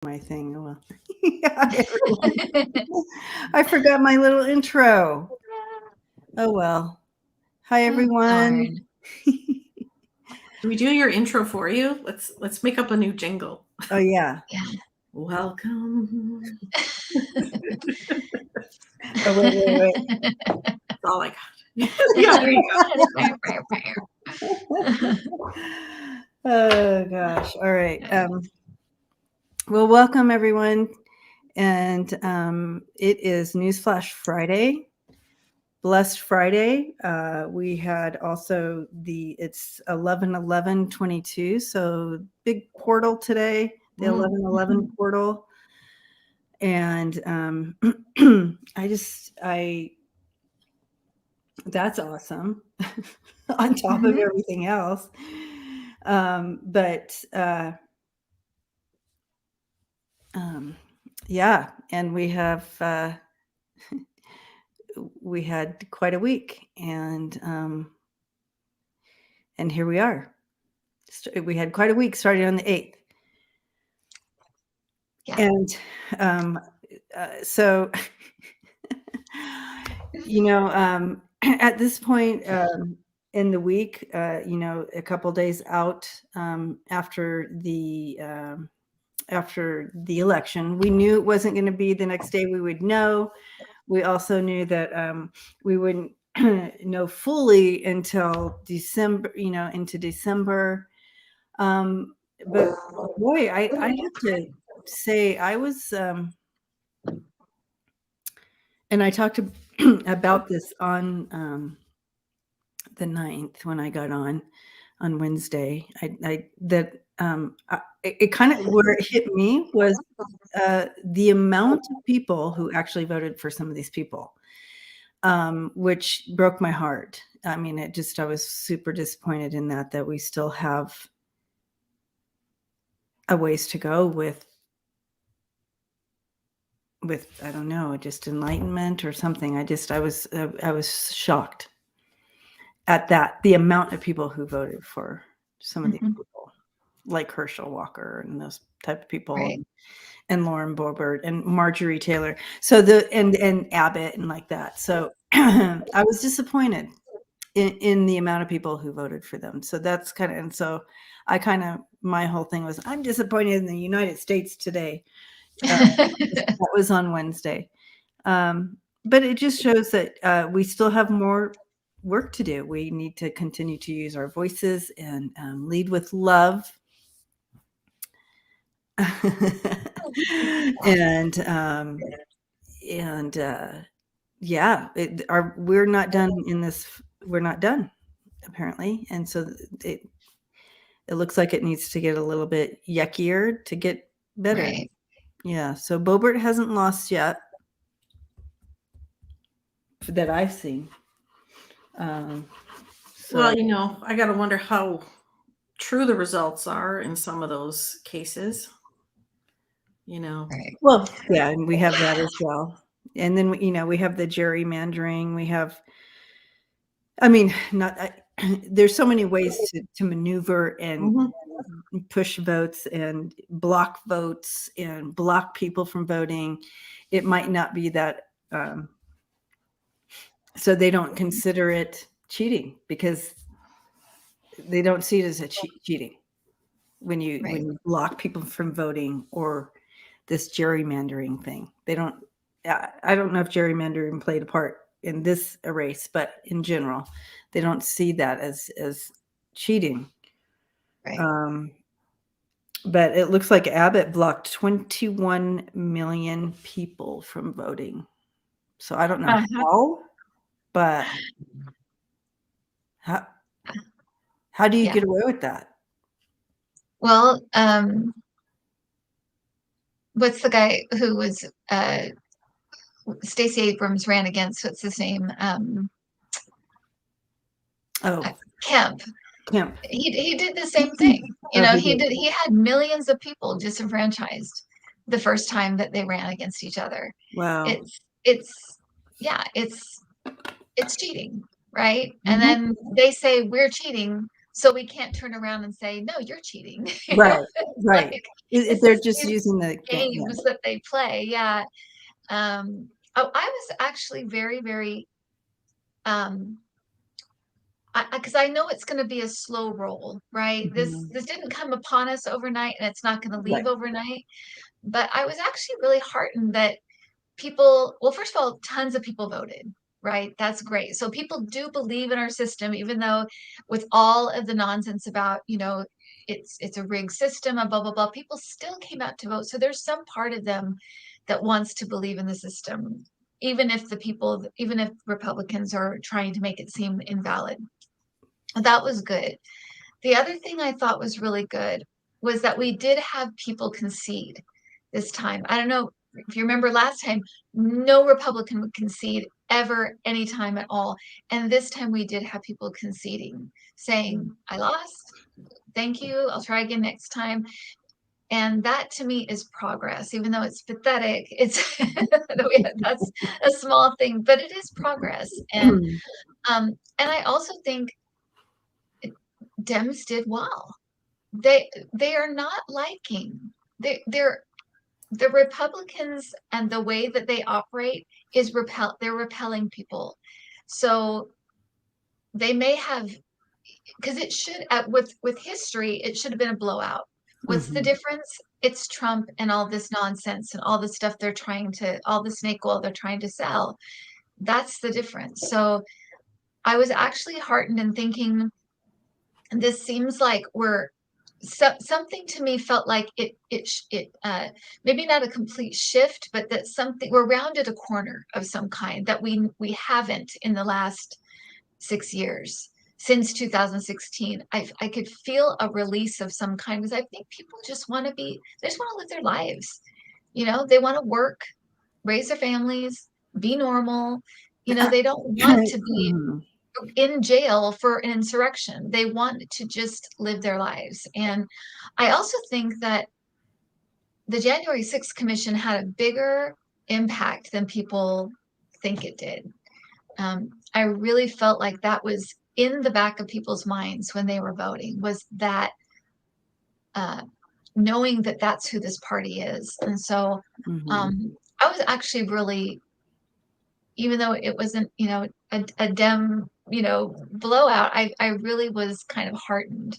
My thing. Oh, well. Hi, I forgot my little intro. Oh well. Hi Oh, everyone. darn. Do we do your intro for you? Let's make up a new jingle. Oh yeah. Yeah. Welcome. Oh wait. That's all I got. Yeah, There you go. Oh gosh. All right. Well, welcome everyone, and it is Newsflash Friday. Blessed Friday. We had also it's 11/11/22, so big portal today, the 11/11 portal, and that's awesome on top of everything else. But yeah, and we had quite a week, and here we are. We had quite a week starting on the 8th. Yeah. And so, at this point in the week, a couple days out after the election, we knew it wasn't going to be the next day we would know. We also knew that we wouldn't know fully until December, into December. But boy, I have to say I was, and I talked about this on the 9th when I got on Wednesday. It kind of, where it hit me was the amount of people who actually voted for some of these people, which broke my heart. I mean, I was super disappointed in that we still have a ways to go with I don't know, just enlightenment or something. I was shocked at the amount of people who voted for some of these people, like Herschel Walker and those type of people, Right. and Lauren Boebert and Marjorie Taylor. So and Abbott and like that. So I was disappointed in the amount of people who voted for them. So that's my whole thing was, I'm disappointed in the United States today. That was on Wednesday. But it just shows that we still have more work to do. We need to continue to use our voices and lead with love. and yeah, we're not done in this. We're not done, apparently. And so it looks like it needs to get a little bit yuckier to get better. Right. Yeah. So Boebert hasn't lost yet that I've seen. Well, I got to wonder how true the results are in some of those cases. Right. Well, yeah, and we have that as well. And then, we have the gerrymandering. We have, I mean, there's so many ways to maneuver and push votes and block votes and block people from voting. It might not be that, so they don't consider it cheating because they don't see it as a cheating when you block people from voting, or this gerrymandering thing. They don't. I don't know if gerrymandering played a part in this race, but in general, they don't see that as cheating. Right. But it looks like Abbott blocked 21 million people from voting. So I don't know how, but how do you get away with that? Well, what's the guy who was Stacey Abrams ran against? What's his name? Kemp. He did the same thing. He had millions of people disenfranchised the first time that they ran against each other. Wow. It's cheating, right? And then they say we're cheating, So we can't turn around and say, no, you're cheating. Right. Right. Like, They're just using the game. games that they play. Yeah. Oh, I was actually very, very, because I know it's going to be a slow roll, right? This didn't come upon us overnight, and it's not going to leave Right. overnight. But I was actually really heartened that people, well, first of all, tons of people voted, right? That's great. So people do believe in our system, even though with all of the nonsense about, it's a rigged system and blah, blah, blah, people still came out to vote. So there's some part of them that wants to believe in the system, even if Republicans are trying to make it seem invalid. That was good. The other thing I thought was really good was that we did have people concede this time. I don't know if you remember last time, no Republican would concede ever, anytime at all. And this time we did have people conceding, saying, I lost. Thank you. I'll try again next time. And that to me is progress, even though it's pathetic. That's a small thing, but it is progress. And I also think Dems did well. They are not liking they're the Republicans, and the way that they operate is they're repelling people. So they may have, because it should with history, it should have been a blowout. What's the difference? It's Trump and all this nonsense and all the stuff all the snake oil they're trying to sell. That's the difference. So I was actually heartened in thinking, this seems like something to me felt like it maybe not a complete shift, but that we're rounded a corner of some kind that we haven't in the last 6 years. Since 2016, I could feel a release of some kind, because I think people just want to live their lives. They want to work, raise their families, be normal. They don't want to be in jail for an insurrection. They want to just live their lives. And I also think that the January 6th Commission had a bigger impact than people think it did. I really felt like that was in the back of people's minds when they were voting, was that knowing that that's who this party is. And so I was actually really, even though it wasn't, a Dem, blowout, I really was kind of heartened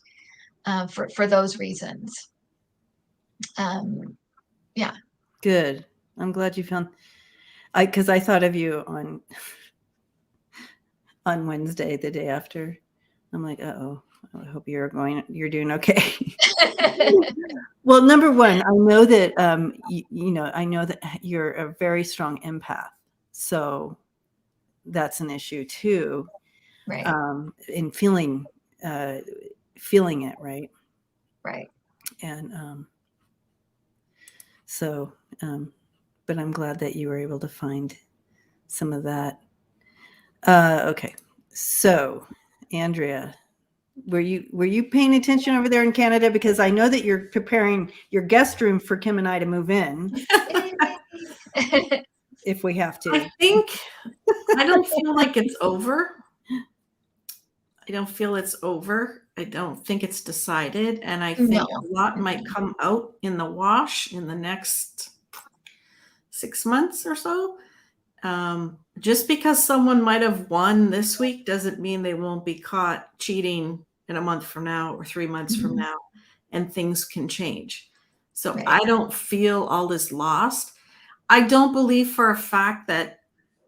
for those reasons. Yeah. Good. I'm glad you found, because I thought of you on Wednesday, the day after. I'm like, uh-oh, I hope you're doing okay. Well, number one, I know that, I know that you're a very strong empath. So that's an issue too. Right. In feeling it. Right. Right. And, but I'm glad that you were able to find some of that. Okay. So, Andrea, were you paying attention over there in Canada? Because I know that you're preparing your guest room for Kim and I to move in. If we have to. I don't feel like it's over. I don't feel it's over. I don't think it's decided. And I think a lot might come out in the wash in the next 6 months or so. Just because someone might have won this week doesn't mean they won't be caught cheating in a month from now or 3 months from now, and things can change. So I don't feel all is lost. I don't believe for a fact that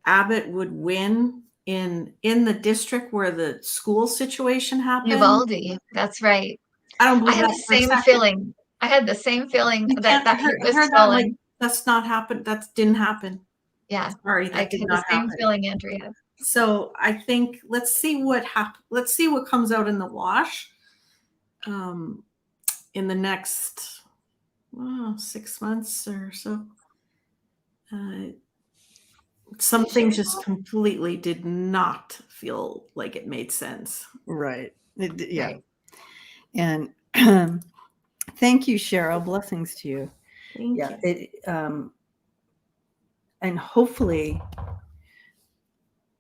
Abbott would win in the district where the school situation happened. Uvalde, that's right. I don't believe I had the same feeling. I had the same feeling that was stolen. That's not happened. That didn't happen. Yeah. Sorry, that did not happen. I had the same feeling, Andrea. So I think let's see what comes out in the wash in the next 6 months or so. Some things just completely did not feel like it made sense. Right. Yeah. Right. And thank you, Cheryl. Blessings to you. Thank you. And hopefully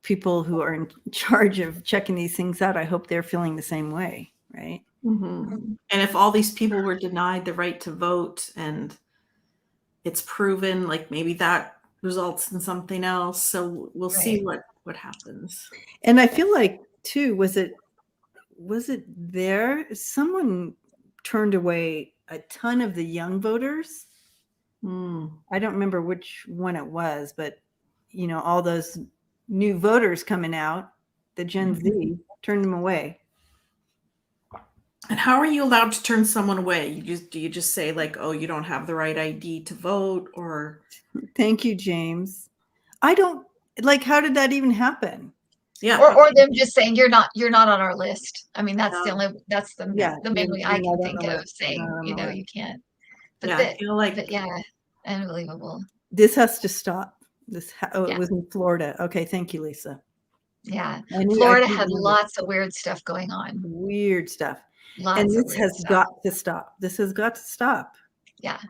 people who are in charge of checking these things out, I hope they're feeling the same way. right? And if all these people were denied the right to vote and it's proven, like maybe that results in something else. So we'll see what happens. And I feel like too, was it there? Someone turned away a ton of the young voters. I don't remember which one it was, but you know, all those new voters coming out, the Gen Z, turned them away. And how are you allowed to turn someone away? Do you just say like, oh, you don't have the right ID to vote, or? Thank you, James. I don't like, how did that even happen? Yeah. Or them just saying you're not on our list. I mean, that's the main way I can think of saying, you know, you can't. But I feel like, but yeah, unbelievable. This has to stop. It Yeah. was in Florida. Okay, thank you, Lisa. Yeah. I Florida couldn't had remember. lots of weird stuff going on. Weird stuff. Lots And of this weird has stuff. got to stop. This has got to stop. Yeah.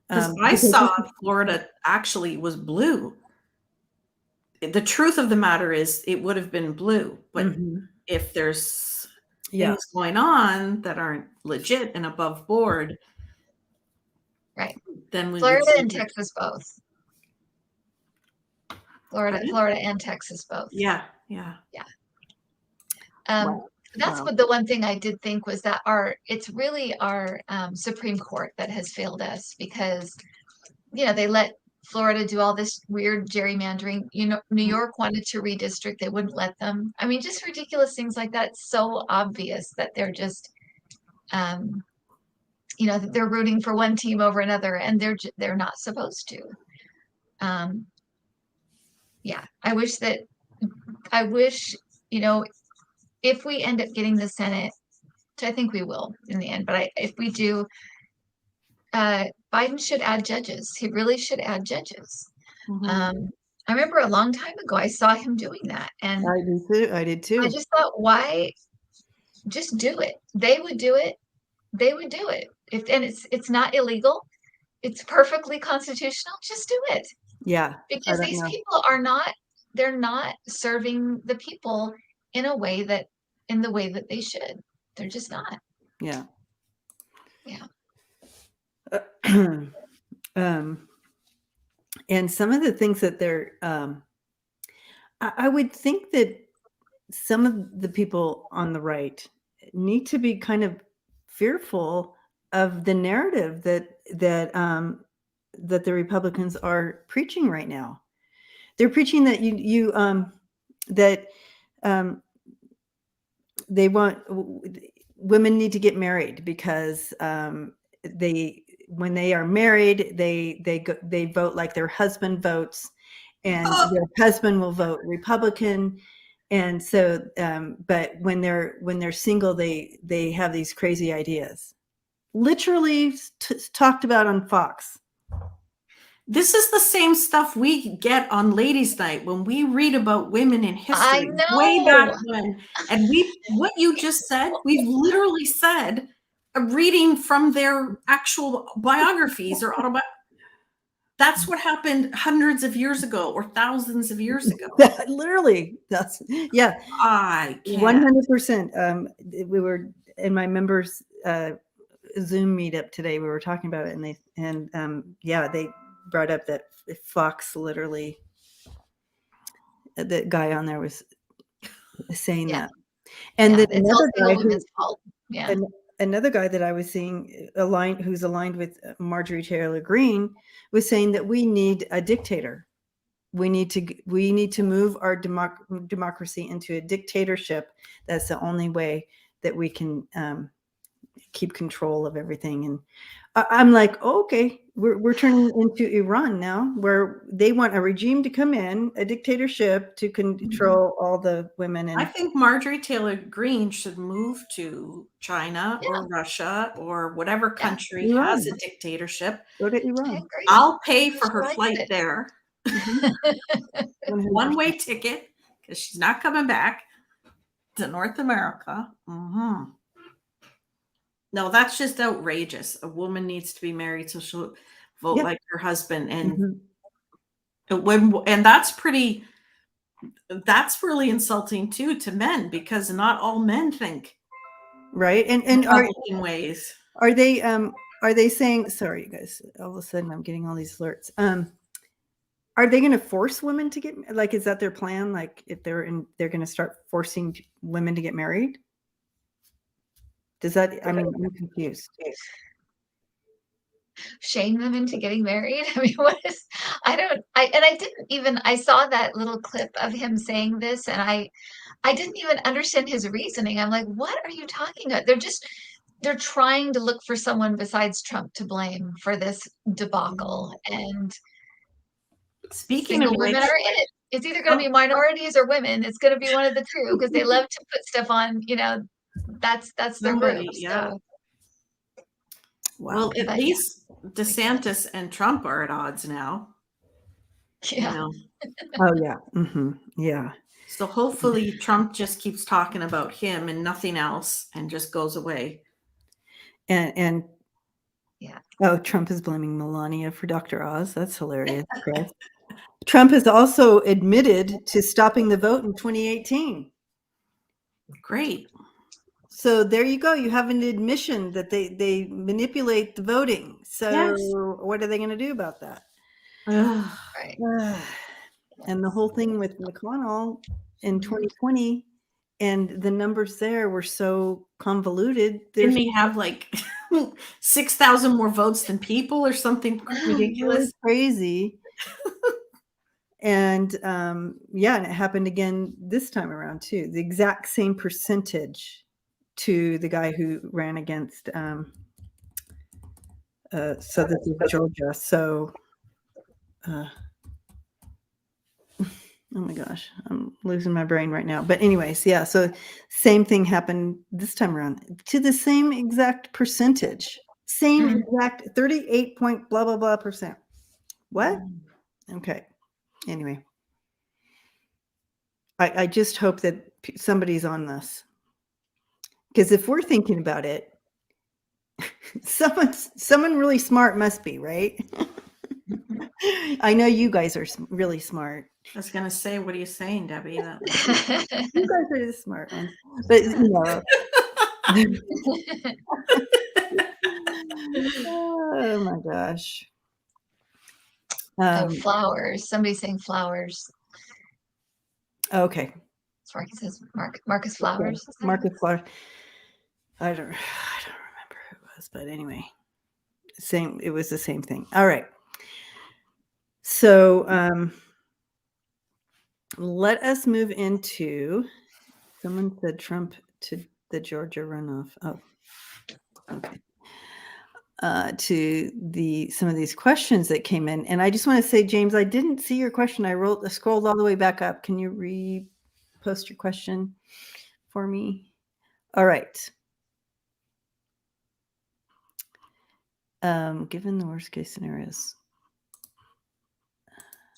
Because I saw Florida actually was blue. The truth of the matter is it would have been blue, but if there's things going on that aren't legit and above board, right, then we Florida would and Texas both. Florida and Texas both. Yeah. That's what the one thing I did think was that it's really our Supreme Court that has failed us, because you know they let Florida do all this weird gerrymandering. You know, New York wanted to redistrict, they wouldn't let them. I mean, just ridiculous things like that. It's so obvious that they're just you know, they're rooting for one team over another, and they're not supposed to. Yeah, I wish, you know, if we end up getting the Senate, which I think we will in the end, but if we do, Biden should add judges. He really should add judges. I remember a long time ago, I saw him doing that, and I did too. I just thought, why? Just do it. They would do it. And it's not illegal. It's perfectly constitutional. Just do it. Yeah. Because these people they're not serving the people in the way that they should. They're just not. Yeah. Yeah. And some of the things that they're, I would think that some of the people on the right need to be kind of fearful of the narrative that the Republicans are preaching right now. They're preaching that they want women need to get married because when they are married, they vote like their husband votes, and their husband will vote Republican. And so, but when they're single, they have these crazy ideas. Literally talked about on Fox. This is the same stuff we get on Ladies' Night when we read about women in history. I know. Way back when. And what you just said, we've literally said a reading from their actual biographies or autobiographies. That's what happened hundreds of years ago or thousands of years ago. Literally, yeah. I can't. 100%. We were in my members' Zoom meetup today. We were talking about it, and they brought up that Fox literally, the guy on there was saying that. And then another guy another guy that I was seeing who's aligned with Marjorie Taylor Greene was saying that we need a dictator. We need to move our democracy into a dictatorship. That's the only way that we can keep control of everything. And I'm like, okay, we're turning into Iran now, where they want a regime to come in, a dictatorship to control all the women. And I think Marjorie Taylor Greene should move to China or Russia or whatever country has a dictatorship. Go to Iran. I'll pay for her flight there. One-way ticket, because she's not coming back to North America. No, that's just outrageous. A woman needs to be married so she'll vote like her husband, and that's pretty that's really insulting too to men, because not all men think right. And Republican ways. are they saying, sorry, you guys, all of a sudden I'm getting all these alerts. Are they going to force women to get, like, is that their plan? Like, if they're going to start forcing women to get married? Does that, I mean, I'm confused. Shame them into getting married? I mean, what is, I didn't even, I saw that little clip of him saying this, and I didn't even understand his reasoning. I'm like, what are you talking about? They're trying to look for someone besides Trump to blame for this debacle. And Speaking of single which, women are in it. It's either going to be minorities or women. It's going to be one of the two, because they love to put stuff on, that's their move. yeah. So, Wow. Well, at least DeSantis and Trump are at odds now. yeah. Oh yeah. Yeah. So hopefully Trump just keeps talking about him and nothing else, and just goes away. And yeah. Oh, Trump is blaming Melania for Dr. Oz. That's hilarious. Trump has also admitted to stopping the vote in 2018. Great. So there you go. You have an admission that they manipulate the voting. So yes. What are they going to do about that? Right. And the whole thing with McConnell in 2020, and the numbers there were so convoluted. Didn't he have like 6,000 more votes than people or something ridiculous? Crazy. And yeah, and it happened again this time around too. The exact same percentage to the guy who ran against Southern Georgia. So, oh my gosh, I'm losing my brain right now. But anyways, yeah. So same thing happened this time around to the same exact percentage, same exact 38 point blah blah blah percent. What? Okay. Anyway. I just hope that somebody's on this, because if we're thinking about it, someone really smart must be, right? I know you guys are really smart. I was going to say, what are you saying, Debbie? You guys are the smart ones, but oh my gosh. Flowers. Somebody's saying Flowers. Okay. Marcus says Marcus Flowers. Marcus Flowers. I don't remember who it was, but anyway, it was the same thing. All right. So let us move into, someone said Trump to the Georgia runoff. Oh, okay. To some of these questions that came in. And I just want to say, James, I didn't see your question. I scrolled all the way back up. Can you repost your question for me? All right. Given the worst case scenarios.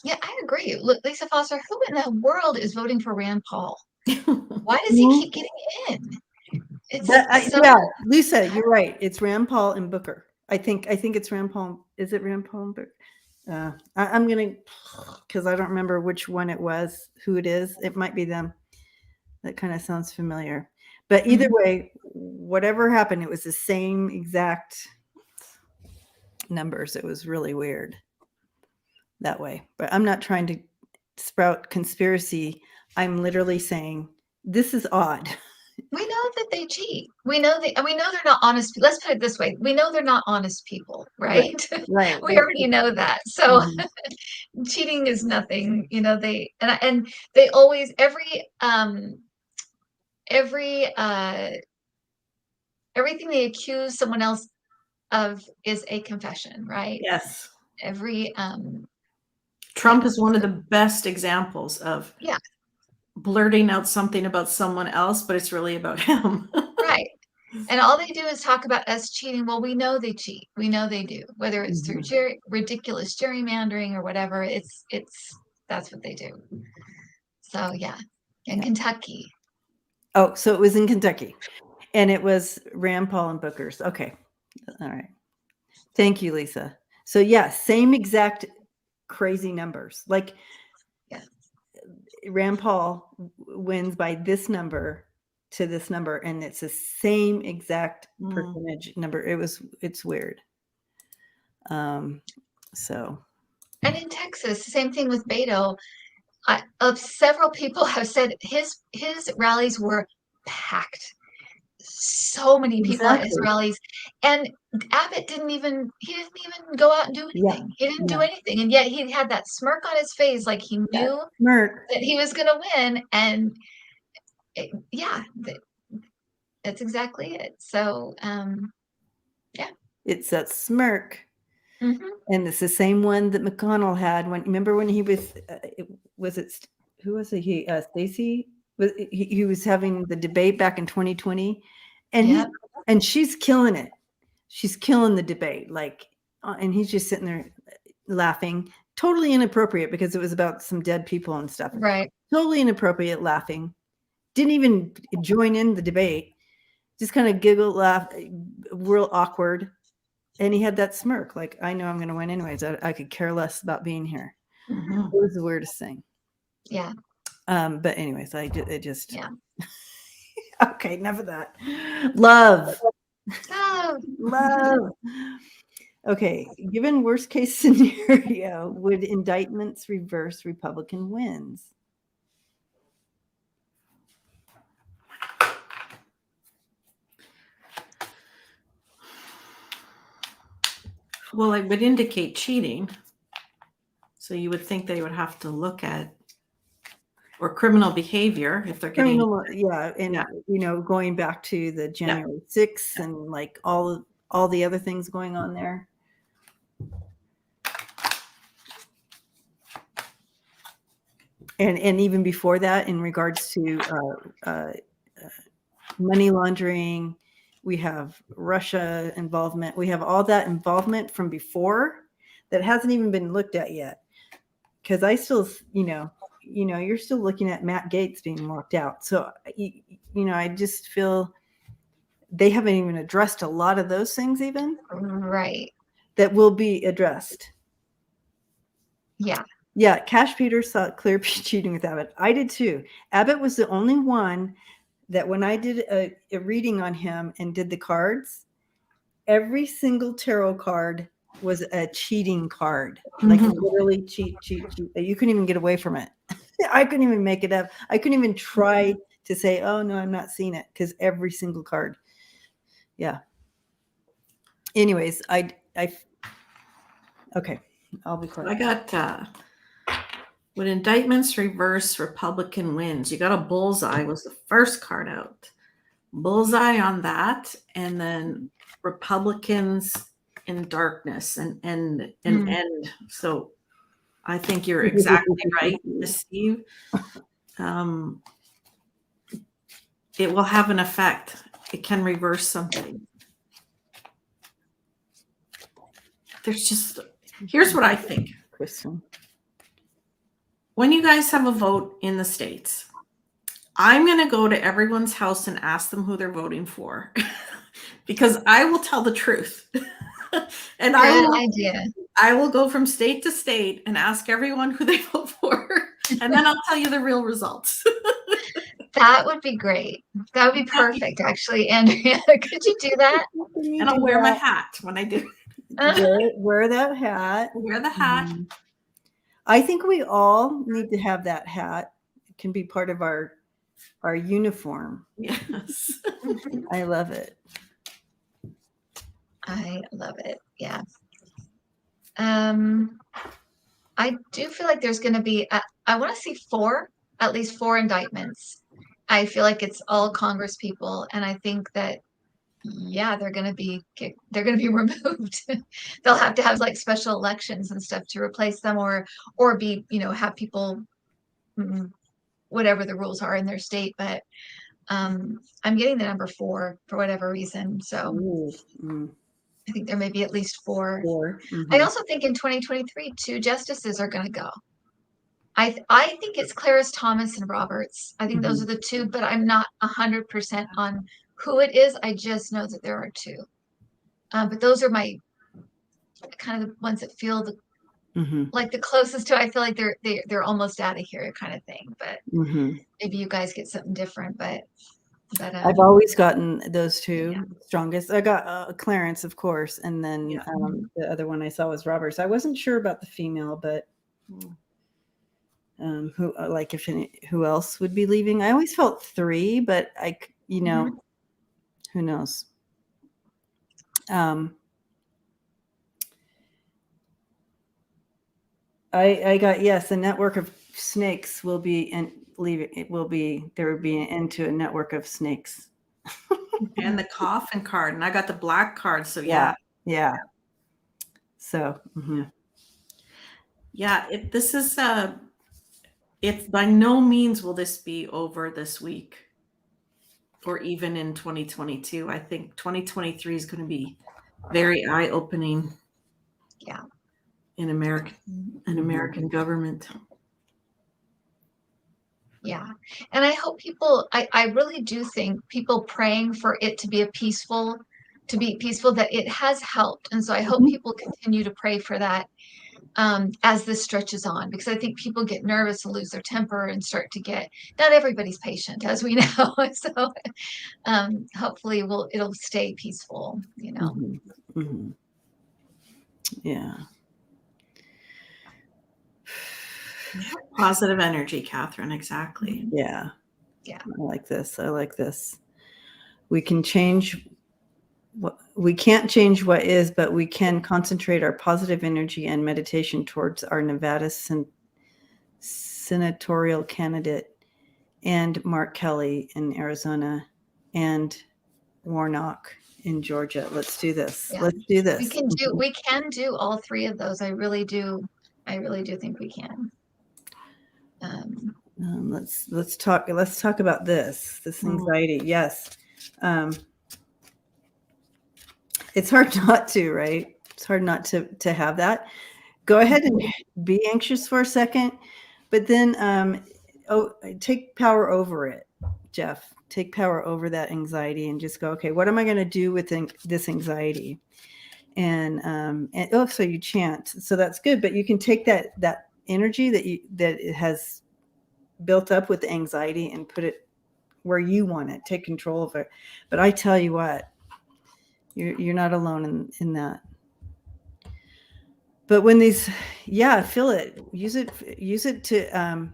Yeah, I agree. Look, Lisa Foster, who in the world is voting for Rand Paul? Why does he keep getting in? Yeah, Lisa, you're right. It's Rand Paul and Booker. I think it's Rand Paul. Is it Rand Paul and Booker? I'm gonna, because I don't remember which one it was, who it is. It might be them. That kind of sounds familiar. But either way, whatever happened, it was the same exact numbers. It was really weird that way. But I'm not trying to sprout conspiracy. I'm literally saying this is odd. We know that they cheat. We know they're not honest. Let's put it this way. We know they're not honest people, right? Right. We already know that. So cheating is nothing, they always, everything they accuse someone else of is a confession, right? Yes. Trump is one of the best examples of blurting out something about someone else, but it's really about him. Right. And all they do is talk about us cheating. Well, we know they cheat. We know they do, whether it's through ridiculous gerrymandering or whatever. That's what they do. So yeah, in Kentucky. Oh, so it was in Kentucky, and it was Rand Paul and Booker's. Okay, all right. Thank you, Lisa. So yeah, same exact crazy numbers. Like, Rand Paul wins by this number to this number, and it's the same exact percentage number. It's weird. So. And in Texas, the same thing with Beto. Several people have said his rallies were packed. So many people at his rallies, and Abbott didn't even go out and do anything. He didn't do anything, and yet he had that smirk on his face, like he knew that he was going to win. And that's exactly it. So, it's that smirk. Mm-hmm. And it's the same one that McConnell had remember when he was, who was it? Stacey, he was having the debate back in 2020, and and she's killing it. She's killing the debate. And he's just sitting there laughing, totally inappropriate because it was about some dead people and stuff. Right. Totally inappropriate laughing. Didn't even join in the debate. Just kind of giggle, laugh, real awkward. And he had that smirk, like, I know I'm going to win anyways. I could care less about being here. Mm-hmm. It was the weirdest thing. Yeah. But anyways, it just. Yeah. Okay, enough of that. Love. Love. Okay, given worst case scenario, would indictments reverse Republican wins? Well, it would indicate cheating. So you would think they would have to look at or criminal behavior if they're getting going back to the January 6th and like all the other things going on there. And even before that, in regards to money laundering, we have Russia involvement. We have all that involvement from before that hasn't even been looked at yet. Because I still, you're still looking at Matt Gaetz being locked out. So, I just feel they haven't even addressed a lot of those things even. Right. That will be addressed. Yeah. Yeah. Cash Peters saw clear cheating with Abbott. I did too. Abbott was the only one that when I did a reading on him and did the cards, every single tarot card was a cheating card. Like literally cheat. You couldn't even get away from it. I couldn't even make it up. I couldn't even try to say, oh no, I'm not seeing it, because every single card. Yeah. Anyways, okay. I'll be quiet. I got when indictments reverse, Republican wins. You got a bullseye was the first card out. Bullseye on that, and then Republicans in darkness and end. So I think you're exactly right, Steve. It will have an effect. It can reverse something. Here's what I think. Kristen. When you guys have a vote in the States, I'm going to go to everyone's house and ask them who they're voting for because I will tell the truth. And I will go from state to state and ask everyone who they vote for. And then I'll tell you the real results. That would be great. That would be perfect, actually, Andrea. Could you do that? And I'll wear my hat when I do. Wear that hat. Wear the hat. I think we all need to have that hat. It can be part of our uniform. Yes. I love it. I love it. Yeah. I do feel like there's going to be, I want to see at least four indictments. I feel like it's all Congress people. And I think that, they're going to be removed. They'll have to have like special elections and stuff to replace them or be, have people, whatever the rules are in their state. But I'm getting the number 4 for whatever reason. So I think there may be at least 4. I also think in 2023, 2 justices are going to go. I think it's Clarence Thomas and Roberts. I think those are the 2, but I'm not 100% on who it is. I just know that there are 2. But those are my kind of the ones that feel like the closest to, I feel like they're almost out of here kind of thing, but maybe you guys get something different, but I've always gotten those two yeah. strongest. I got Clarence, of course, and then the other one I saw was Roberts. I wasn't sure about the female, but who else would be leaving? I always felt 3, but who knows? I got, yes, a network of snakes will be leaving. There will be an end to a network of snakes. And the coffin card, and I got the black card. So yeah. So this is it's by no means will this be over this week or even in 2022. I think 2023 is going to be very eye-opening. Yeah. In American government. Yeah. And I hope people, I really do think people praying for it to be peaceful, that it has helped. And so I hope people continue to pray for that as this stretches on, because I think people get nervous and lose their temper and start to not everybody's patient, as we know. So hopefully it'll stay peaceful, Yeah. Positive energy, Catherine. Exactly. Yeah. I like this. We can change we can't change what is, but we can concentrate our positive energy and meditation towards our Nevada senatorial candidate and Mark Kelly in Arizona and Warnock in Georgia. Let's do this. Yeah. Let's do this. We can do all 3 of those. I really do think we can. Let's talk about this anxiety. Yes. It's hard not to, right? It's hard not to have that. Go ahead and be anxious for a second, but then take power over it, Jeff. Take power over that anxiety and just go, okay, what am I going to do with this anxiety? And so you chant, so that's good. But you can take that energy that it has built up with the anxiety and put it where you want it. Take control of it. But I tell you what, you're not alone in that. But when feel it, use it to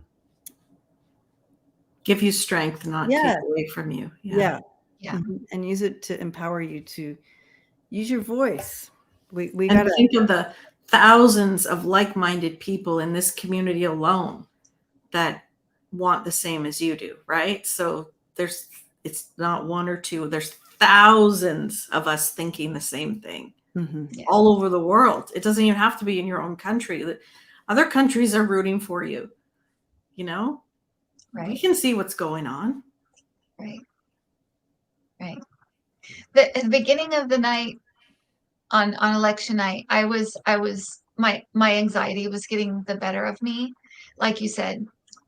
give you strength, not take away from you. Yeah. And use it to empower you to use your voice. We got to think of the thousands of like-minded people in this community alone that want the same as you do, right? So it's not 1 or 2. There's thousands of us thinking the same thing all over the world. It doesn't even have to be in your own country. Other countries are rooting for you. Right. We can see what's going on. Right. At the beginning of the night on election night, I was my anxiety was getting the better of me, like you said,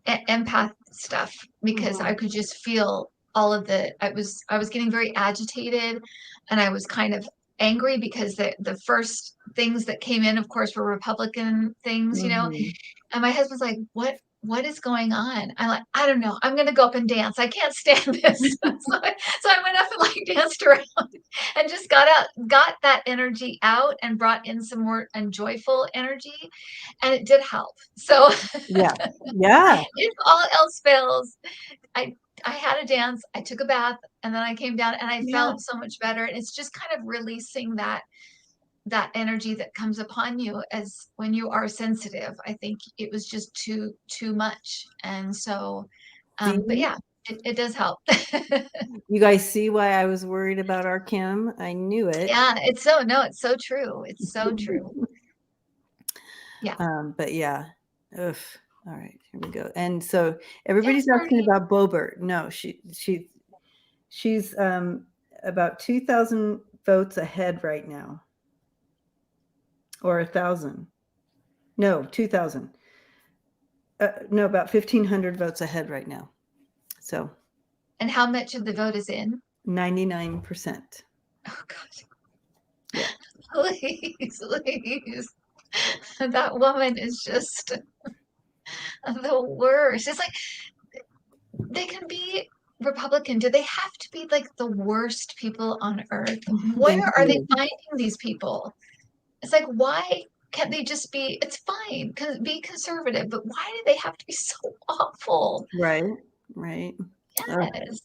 empath stuff, because I could just feel all of I was getting very agitated, and I was kind of angry because the first things that came in, of course, were Republican things, and my husband's like, what is going on? I'm like, I don't know. I'm going to go up and dance. I can't stand this. So I went up and danced around and just got that energy out and brought in some more joyful energy. And it did help. So yeah. If all else fails, I had a dance, I took a bath, and then I came down and I felt so much better. And it's just kind of releasing that energy that comes upon you as when you are sensitive. I think it was just too much. And so, but yeah, it does help. You guys see why I was worried about our Kim? I knew it. Yeah, it's so true. It's so true. Yeah. But yeah. Ugh. All right, here we go. And so everybody's asking about Boebert. No, she's about 2,000 votes ahead right now. Or 1,000. No, 2,000. No, about 1,500 votes ahead right now. So. And how much of the vote is in? 99%. Oh God. Yeah. Please. That woman is just the worst. It's like they can be Republican. Do they have to be like the worst people on earth? Thank Where are they you. finding these people? It's like, why can't they just be, it's fine, be conservative, but why do they have to be so awful? Right, right. Yes.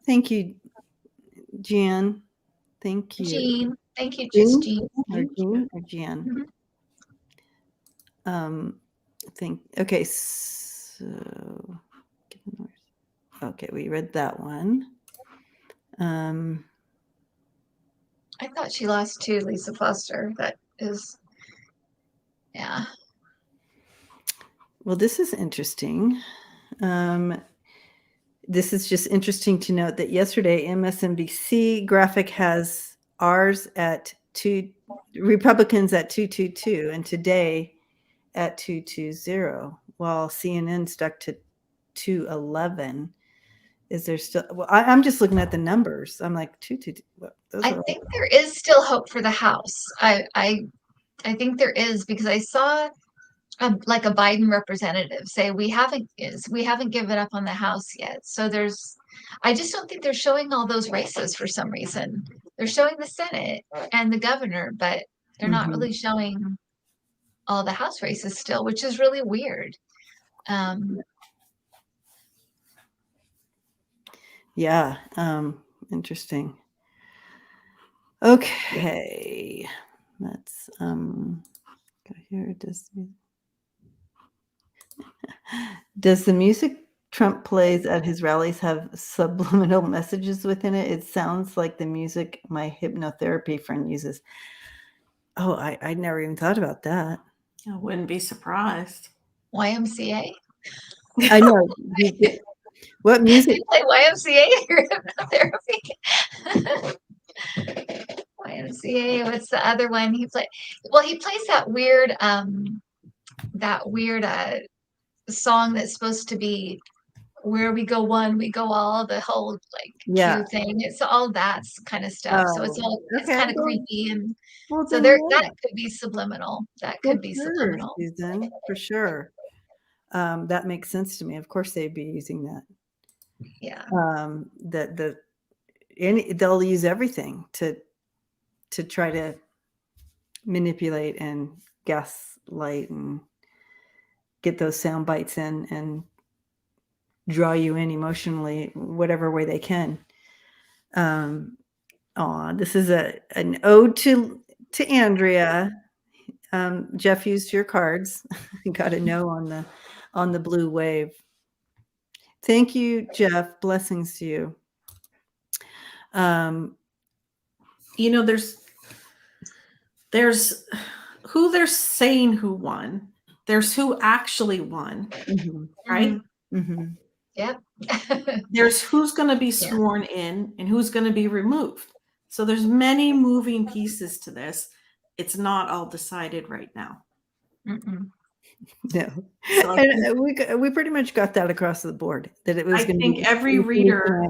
Thank you, Jan. Thank you. Jean. Thank you, Jean? just Jean. Or Jean or Jan? Mhm. Okay, so okay, we read that one. I thought she lost too, Lisa Foster. That is, yeah. Well, this is interesting. This is just interesting to note that yesterday MSNBC graphic has ours at Republicans at 222 and today at 220, while CNN stuck to 211. Is there still? Well, I'm just looking at the numbers. I'm like 222. Well, I think there is still hope for the House. I think there is, because I saw like a Biden representative say we haven't given up on the House yet. So I just don't think they're showing all those races for some reason. They're showing the Senate and the governor, but they're not really showing all the House races still, which is really weird. Yeah, interesting. Okay, let's go here. Does the music Trump plays at his rallies have subliminal messages within it? It sounds like the music my hypnotherapy friend uses. Oh, I never even thought about that. I wouldn't be surprised. YMCA? I know. What music? You play YMCA at your hypnotherapy? YMCA, what's the other one he plays that weird song that's supposed to be where we go one, we go all, the whole like Q thing. It's all that kind of stuff. So it's kind of creepy, and so that could be subliminal. That could be subliminal. Susan, for sure. That makes sense to me. Of course, they'd be using that. Yeah. They'll use everything to try to manipulate and gaslight and get those sound bites in and draw you in emotionally, whatever way they can. This is an ode to Andrea. Jeff used your cards. Got a no on the blue wave. Thank you, Jeff. Blessings to you. There's who they're saying who won. There's who actually won, right? Yep. There's who's going to be sworn in and who's going to be removed. So there's many moving pieces to this. It's not all decided right now. No, so and we pretty much got that across the board that it was. I think every reader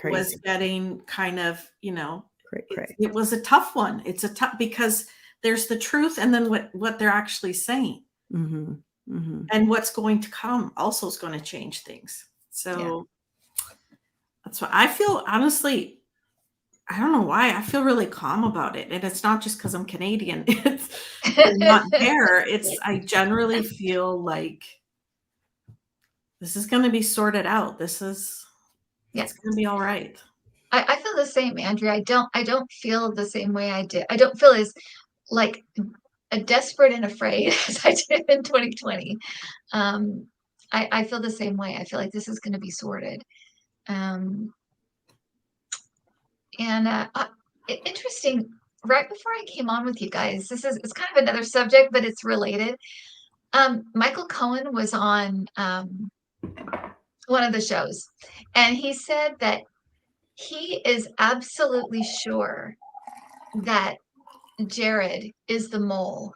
was getting kind of, it was a tough one. It's a tough, because there's the truth and then what they're actually saying, and what's going to come also is going to change things. So that's what I feel. Honestly, I don't know why I feel really calm about it. And it's not just because I'm Canadian. It's not there. I generally feel like this is going to be sorted out. It's going to be all right. I feel the same, Andrea. I don't feel the same way I did. I don't feel as like desperate and afraid as I did in 2020. I feel the same way. I feel like this is going to be sorted. Interesting. Right before I came on with you guys, it's kind of another subject, but it's related. Michael Cohen was on one of the shows, and he said that he is absolutely sure that Jared is the mole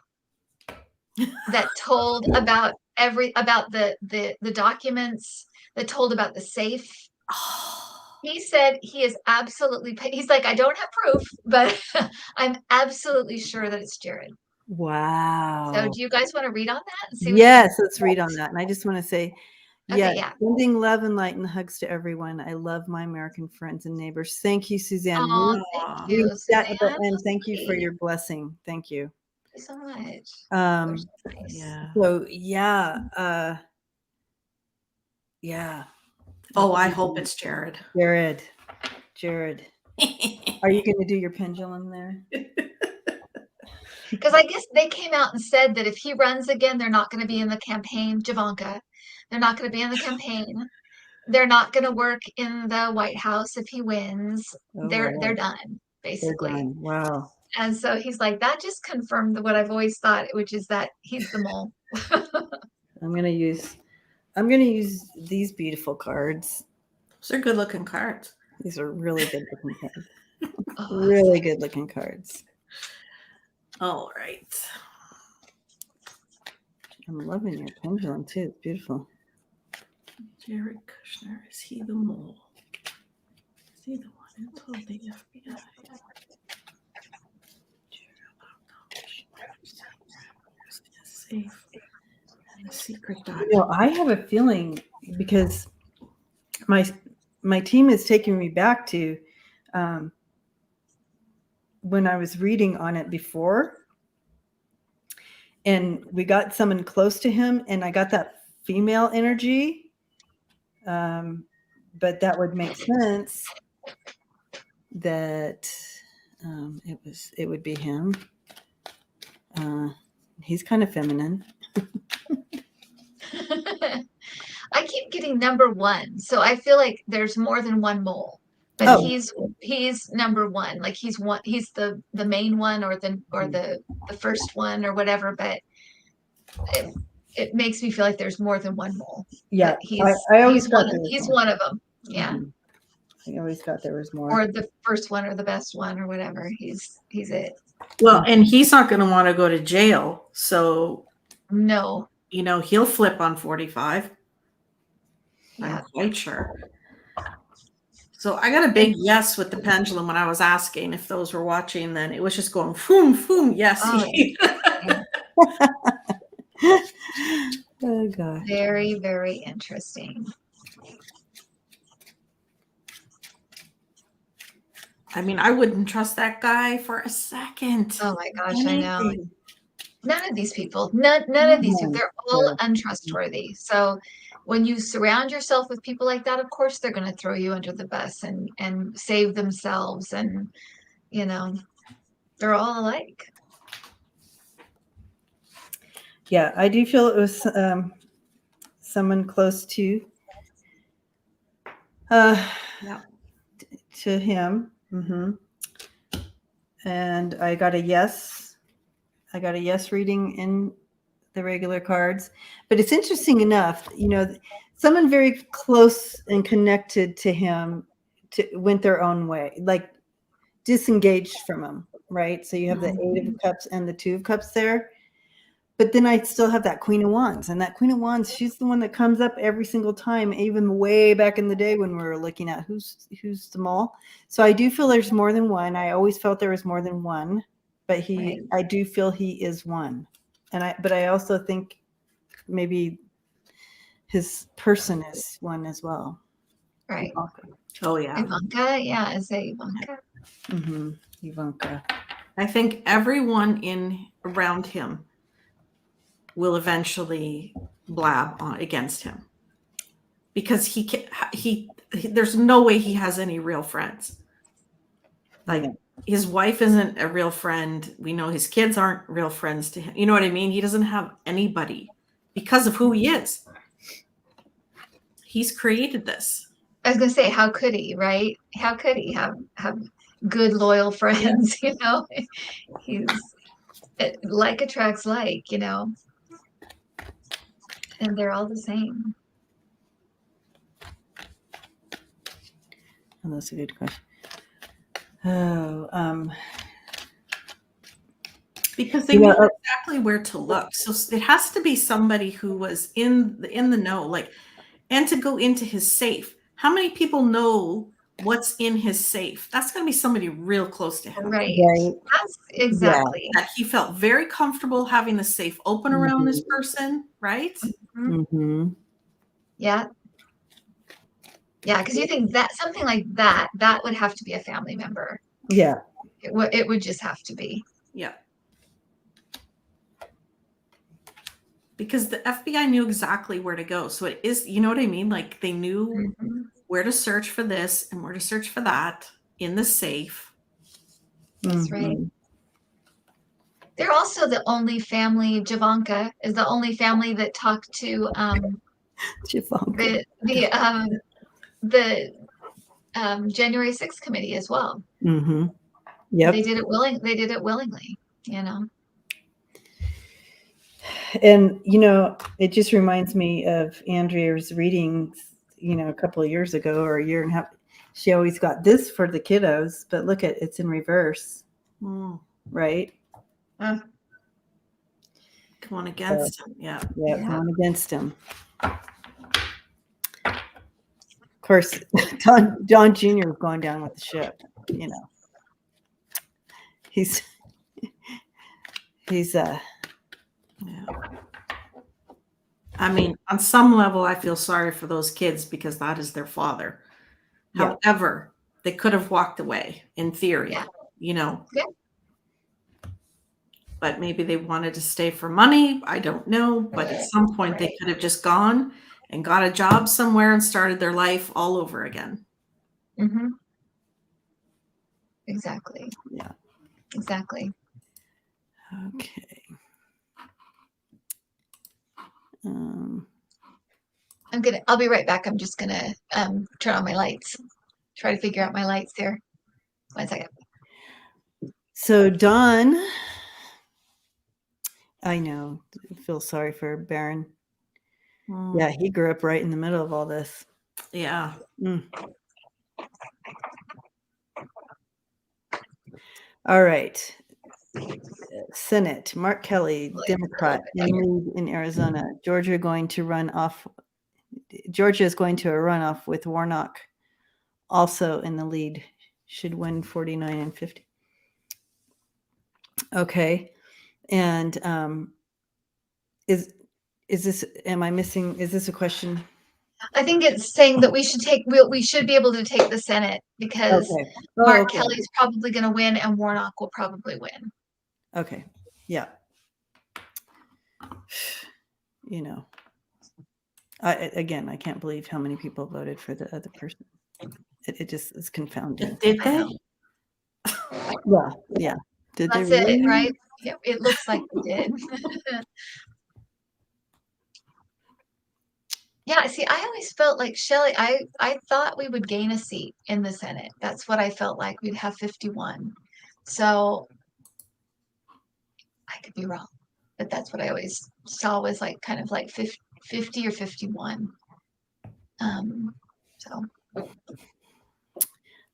that told about the documents, that told about the safe. He said he is absolutely, he's like, I don't have proof, but I'm absolutely sure that it's Jared. Wow. So do you guys want to read on that and see what Yes, let's read on that. And I just want to say, Okay, yeah, yeah. sending love and light and hugs to everyone. I love my American friends and neighbors. Thank you, Suzanne. Oh, thank you, Suzanne. And thank you for Sweet. your blessing. Thank you. Thank you so much. Um, Yours is nice. Yeah. so yeah, yeah. Oh, I hope it's Jared. Jared. Are you going to do your pendulum there? Because I guess they came out and said that if he runs again, they're not going to be in the campaign, Javanka. They're not going to be in the campaign. They're not going to work in the White House if he wins. Oh, They're wow. done, They're basically. done. Wow. And so he's like, that just confirmed what I've always thought, which is that he's the mole. I'm going to use these beautiful cards. Those are good looking cards. These are really good looking cards. Oh, Really good looking cards. All right. I'm loving your pendulum too. It's beautiful. Jared Kushner, is he the mole? Is he the one who told the FBI? Safe and a secret document. I have a feeling because my team is taking me back to when I was reading on it before, and we got someone close to him, and I got that female energy. But that would make sense that it would be him. He's kind of feminine. I keep getting number one, so I feel like there's more than one mole. But he's number one, like he's the main one or the first one or whatever. But it makes me feel like there's more than one mole. Yeah, but I always he's got he's one of them. Yeah. Mm-hmm. I always thought there was more. Or the first one or the best one or whatever. He's it. Well, and he's not going to want to go to jail, so no, he'll flip on 45. Yeah. I'm quite sure. So I got a big yes with the pendulum when I was asking if those were watching. Then it was just going boom, boom, yes. Oh gosh. Very, very interesting. I mean, I wouldn't trust that guy for a second. Oh my gosh, I know. None of these people, none of these people, they're all untrustworthy. So when you surround yourself with people like that, of course, they're going to throw you under the bus and save themselves. And, they're all alike. Yeah, I do feel it was someone close to to him. Mm-hmm. And I got a yes. I got a yes reading in the regular cards. But it's interesting enough, someone very close and connected to him went their own way, like disengaged from him, right? So you have the 8 of Cups and the 2 of Cups there. But then I still have that Queen of Wands. And that Queen of Wands, she's the one that comes up every single time, even way back in the day when we were looking at who's the mole. So I do feel there's more than one. I always felt there was more than one. But I do feel he is one. But I also think maybe his person is one as well. Right. Ivanka. Oh, yeah. Ivanka. Yeah, I say Ivanka. Mm-hmm. Ivanka. I think everyone around him will eventually blab against him because there's no way he has any real friends. Like his wife isn't a real friend. We know his kids aren't real friends to him. You know what I mean? He doesn't have anybody because of who he is. He's created this. I was going to say, how could he, right? How could he have good, loyal friends? He's like attracts like, and they're all the same. Oh, that's a good question. Oh, because they know exactly where to look. So it has to be somebody who was in the know, and to go into his safe. How many people know what's in his safe. That's going to be somebody real close to him. Right. Right. That's exactly. That he felt very comfortable having the safe open around this person, right? Mm-hmm. Yeah. Yeah, because you think that something like that would have to be a family member. Yeah. It would just have to be. Yeah. Because the FBI knew exactly where to go. So it is, you know what I mean? Like they knew where to search for this and where to search for that in the safe. That's right. They're also the only family, Javanka is the only family that talked to Javanka. the January 6th committee as well. Mm-hmm. Yep. They did it willingly, you know. And, it just reminds me of Andrea's readings, a couple of years ago or a year and a half. She always got this for the kiddos, but look at it's in reverse. Right? Going against him. Yeah. Going against him. Of course, Don Jr. is going down with the ship, He's I mean, on some level, I feel sorry for those kids because that is their father. Yeah. However, they could have walked away in theory, Yeah. But maybe they wanted to stay for money. I don't know. But at some point, they could have just gone and got a job somewhere and started their life all over again. Mm-hmm. Exactly. Yeah. Exactly. Okay. I'll be right back. I'm just gonna turn on my lights. Try to figure out my lights here. 1 second. So Don, I know, I feel sorry for Baron. Yeah, he grew up right in the middle of all this. Yeah. All right. Senate, Mark Kelly, Democrat, in Arizona. Georgia is going to a runoff with Warnock also in the lead. Should win 49 and 50. Okay. And is this, am I missing, is this a question? I think it's saying that we should be able to take the Senate because Mark Kelly's probably going to win and Warnock will probably win. Okay. Yeah. I can't believe how many people voted for the other person. It just is confounding. Did they? Yeah. Did That's they really? It, right? Yeah, it looks like they did. Yeah, see, I always felt like Shelley, I thought we would gain a seat in the Senate. That's what I felt like. We'd have 51. So I could be wrong, but that's what I always saw was like kind of like 50 or 51.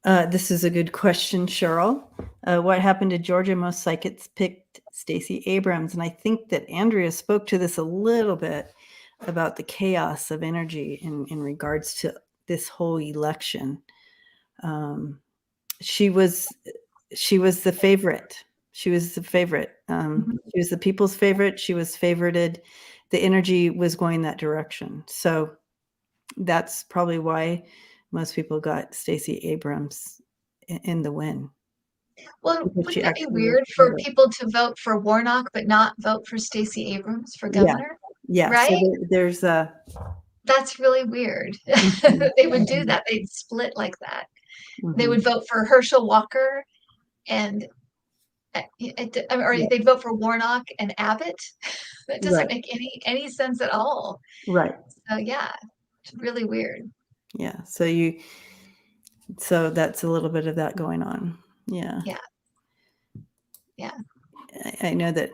This is a good question, Cheryl. What happened to Georgia? Most psychics picked Stacey Abrams. And I think that Andrea spoke to this a little bit about the chaos of energy in regards to this whole election. She was the favorite. She was the favorite. She was the people's favorite. She was favorited. The energy was going that direction. So that's probably why most people got Stacey Abrams in the win. Well, wouldn't that be weird for people to vote for Warnock but not vote for Stacey Abrams for governor? Yeah. Right? So there's that's really weird. They would do that. They'd split like that. They would vote for Herschel Walker and or they'd vote for Warnock and Abbott. That doesn't make any sense at all. Right. So yeah, it's really weird. Yeah. So that's a little bit of that going on. Yeah. Yeah. I know that.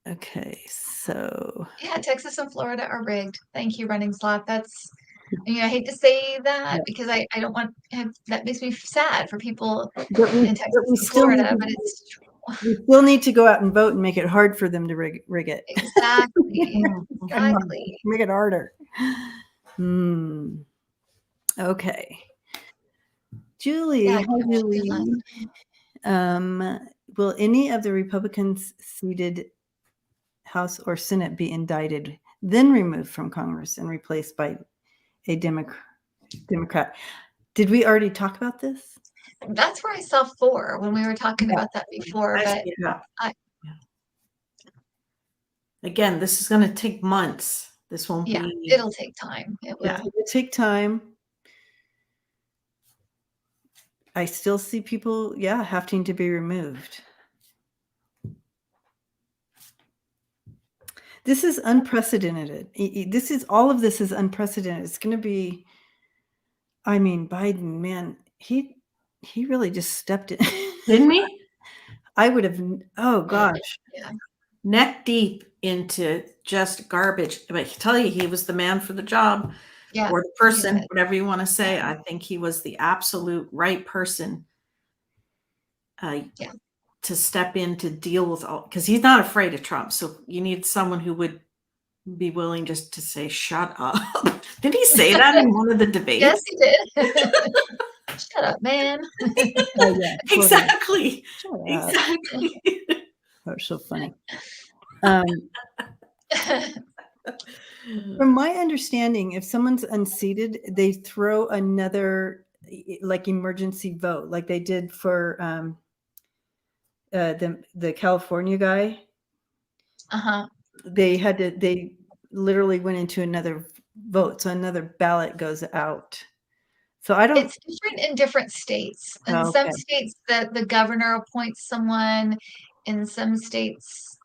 Okay. So. Yeah, Texas and Florida are rigged. Thank you, Running Slot. That's, I hate to say that because I don't want that makes me sad for people in Texas and Florida, but it's true. We still need to go out and vote and make it hard for them to rig it. Exactly. Exactly. Make it harder. Okay. Julie, Yeah, hi, Trump should be Julie. Will any of the Republicans seated House or Senate be indicted, then removed from Congress and replaced by a Democrat? Did we already talk about this? That's where I saw 4 when we were talking Yeah. about that before, but Yeah. I- Again, this is going to take months. This won't yeah, be. it'll take time. It will. Yeah. It will take time. I still see people, having to be removed. This is unprecedented. All of this is unprecedented. It's going to be, I mean, Biden, man, he really just stepped in. Didn't we? I would have, oh gosh. Yeah. Neck deep into just garbage. But I can tell you, he was the man for the job, Yeah. or the person, was. whatever you want to say. I think he was the absolute right person to step in to deal with all, because he's not afraid of Trump. So you need someone who would be willing just to say, shut up. Did he say that in one of the debates? Yes, he did. Shut up, man. Oh, yeah, Exactly. Shut up. Exactly. That's so funny. From my understanding, if someone's unseated, they throw another like emergency vote, like they did for the California guy. They literally went into another vote, so another ballot goes out. So I don't. It's different in different states. In some states, the governor appoints someone. In some states,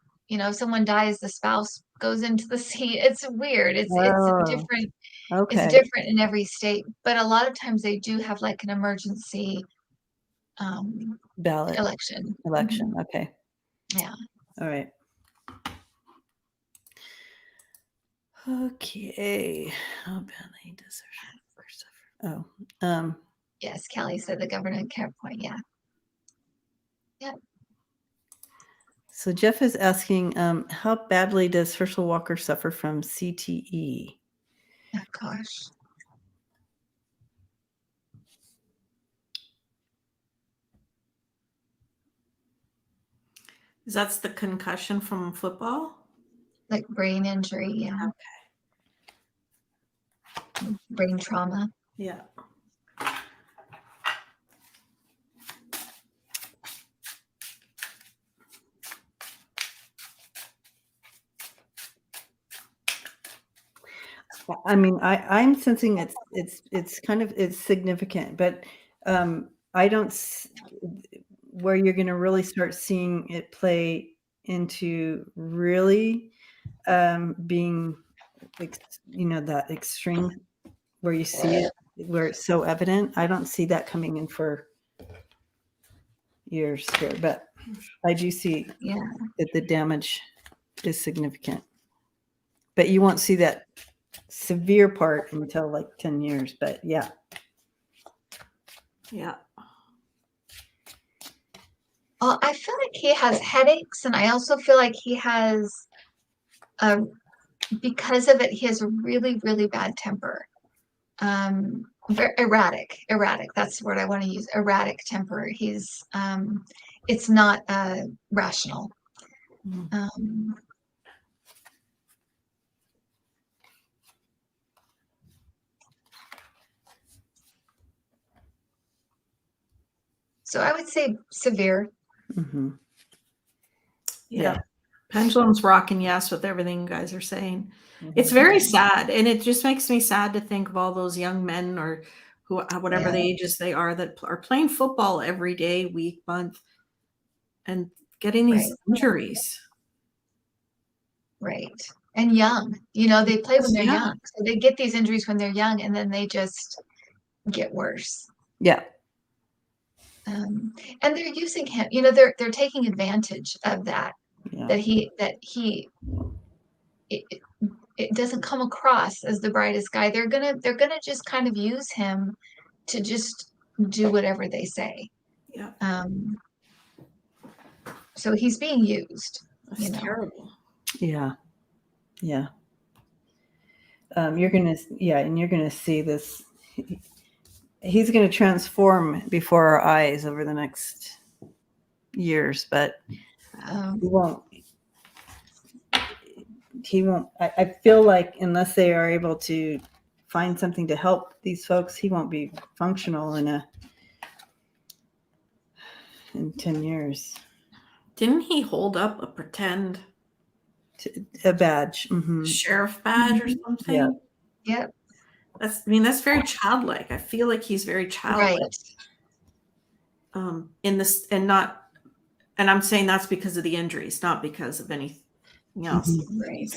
someone dies, the spouse goes into the seat. It's weird. It's different. Okay. It's different in every state, but a lot of times they do have like an emergency ballot election. Mm-hmm. Okay. Yeah. All right. Okay. How badly does her suffer? Yes, Kelly said the governor can't appoint. Yeah. Yep. So Jeff is asking, how badly does Herschel Walker suffer from CTE? Oh gosh. That's the concussion from football? Like brain injury, yeah. Okay. Brain trauma. Yeah. I mean, I'm sensing it's kind of significant, but I don't where you're going to really start seeing it play into really being, that extreme where you see it, where it's so evident. I don't see that coming in for years here, but I do see that the damage is significant. But you won't see that severe part until like 10 years, but yeah. I feel like he has headaches, and I also feel like he has, because of it, he has a really, really bad temper. Very erratic. That's the word I want to use. Erratic temper. He's, it's not rational. So I would say severe. Mm-hmm. Yeah. Pendulum's rocking yes with everything you guys are saying. Mm-hmm. It's very sad, and it just makes me sad to think of all those young men or whatever the ages they are that are playing football every day, week, month, and getting these injuries. Right. And young. They play when they're young. So they get these injuries when they're young, and then they just get worse. Yeah. And they're using him, they're taking advantage of that. Yeah. It doesn't come across as the brightest guy. They're gonna just kind of use him to just do whatever they say. Yeah. So he's being used. That's terrible. Yeah. You're gonna see this. he's going to transform before our eyes over the next years, but he won't. He won't. I feel like unless they are able to find something to help these folks, he won't be functional in 10 years. Didn't he hold up a pretend A badge, sheriff badge or something? Yeah. Yep. That's very childlike. I feel like he's very childlike. Right. In this, and I'm saying that's because of the injuries, not because of anything else. Right.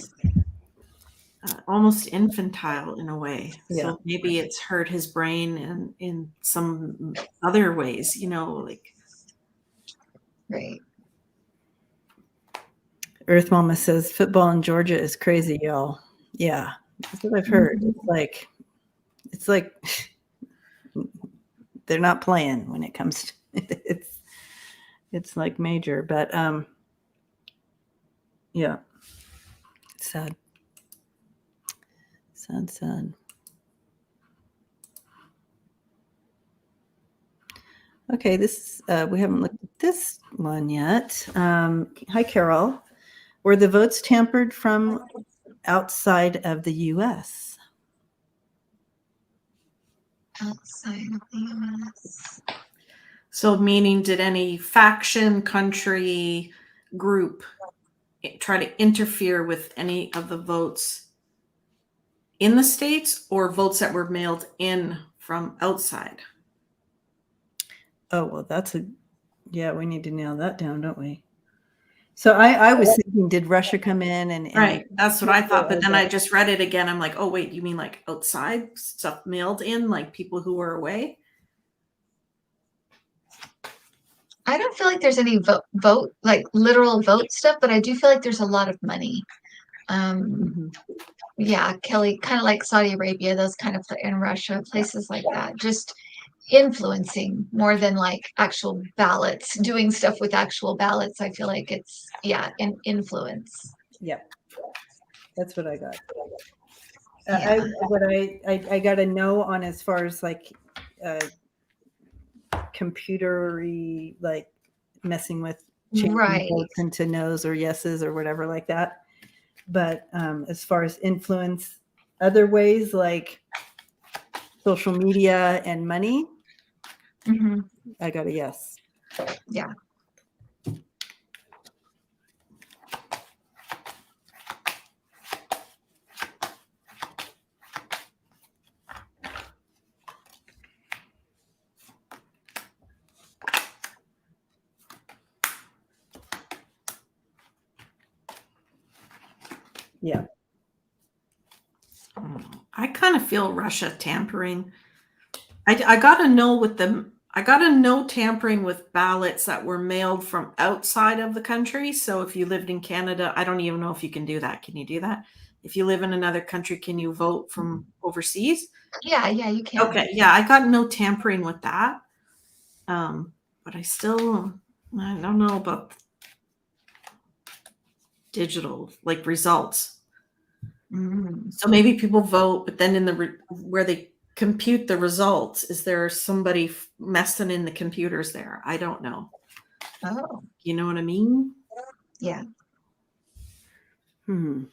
Almost infantile in a way. Yeah. So maybe it's hurt his brain and in some other ways, like. Right. Earth Mama says football in Georgia is crazy, y'all. Yeah, that's what I've heard. It's like they're not playing when it comes to it's like major, but yeah, sad. Okay, this we haven't looked at this one yet. Hi, Carol. Were the votes tampered from outside of the U.S.? Outside of the U.S. So meaning, did any faction, country, group try to interfere with any of the votes in the States or votes that were mailed in from outside? Oh, well, we need to nail that down, don't we? So I was thinking, did Russia come in and right? That's what I thought. But then I just read it again. I'm like, oh, wait, you mean like outside stuff mailed in, like people who were away? I don't feel like there's any vote, like literal vote stuff, but I do feel like there's a lot of money. Yeah, Kelly, kind of like Saudi Arabia, those kind of in Russia, places like that, just influencing more than like actual ballots, doing stuff with actual ballots. I feel like it's influence. Yep, that's what I got. Yeah. I got a no on as far as like computery, like messing with changing votes into no's or yeses or whatever like that. But as far as influence, other ways like social media and money, I got a yes. Yeah. Yeah. I kind of feel Russia tampering. I got to know with them. I got to know tampering with ballots that were mailed from outside of the country. So if you lived in Canada, I don't even know if you can do that. Can you do that? If you live in another country, can you vote from overseas? Yeah, you can. Okay, yeah, I got no tampering with that. But I don't know about digital, like results. So maybe people vote, but then where they compute the results, is there somebody messing in the computers there? I don't know. Oh, you know what I mean? Yeah. Well,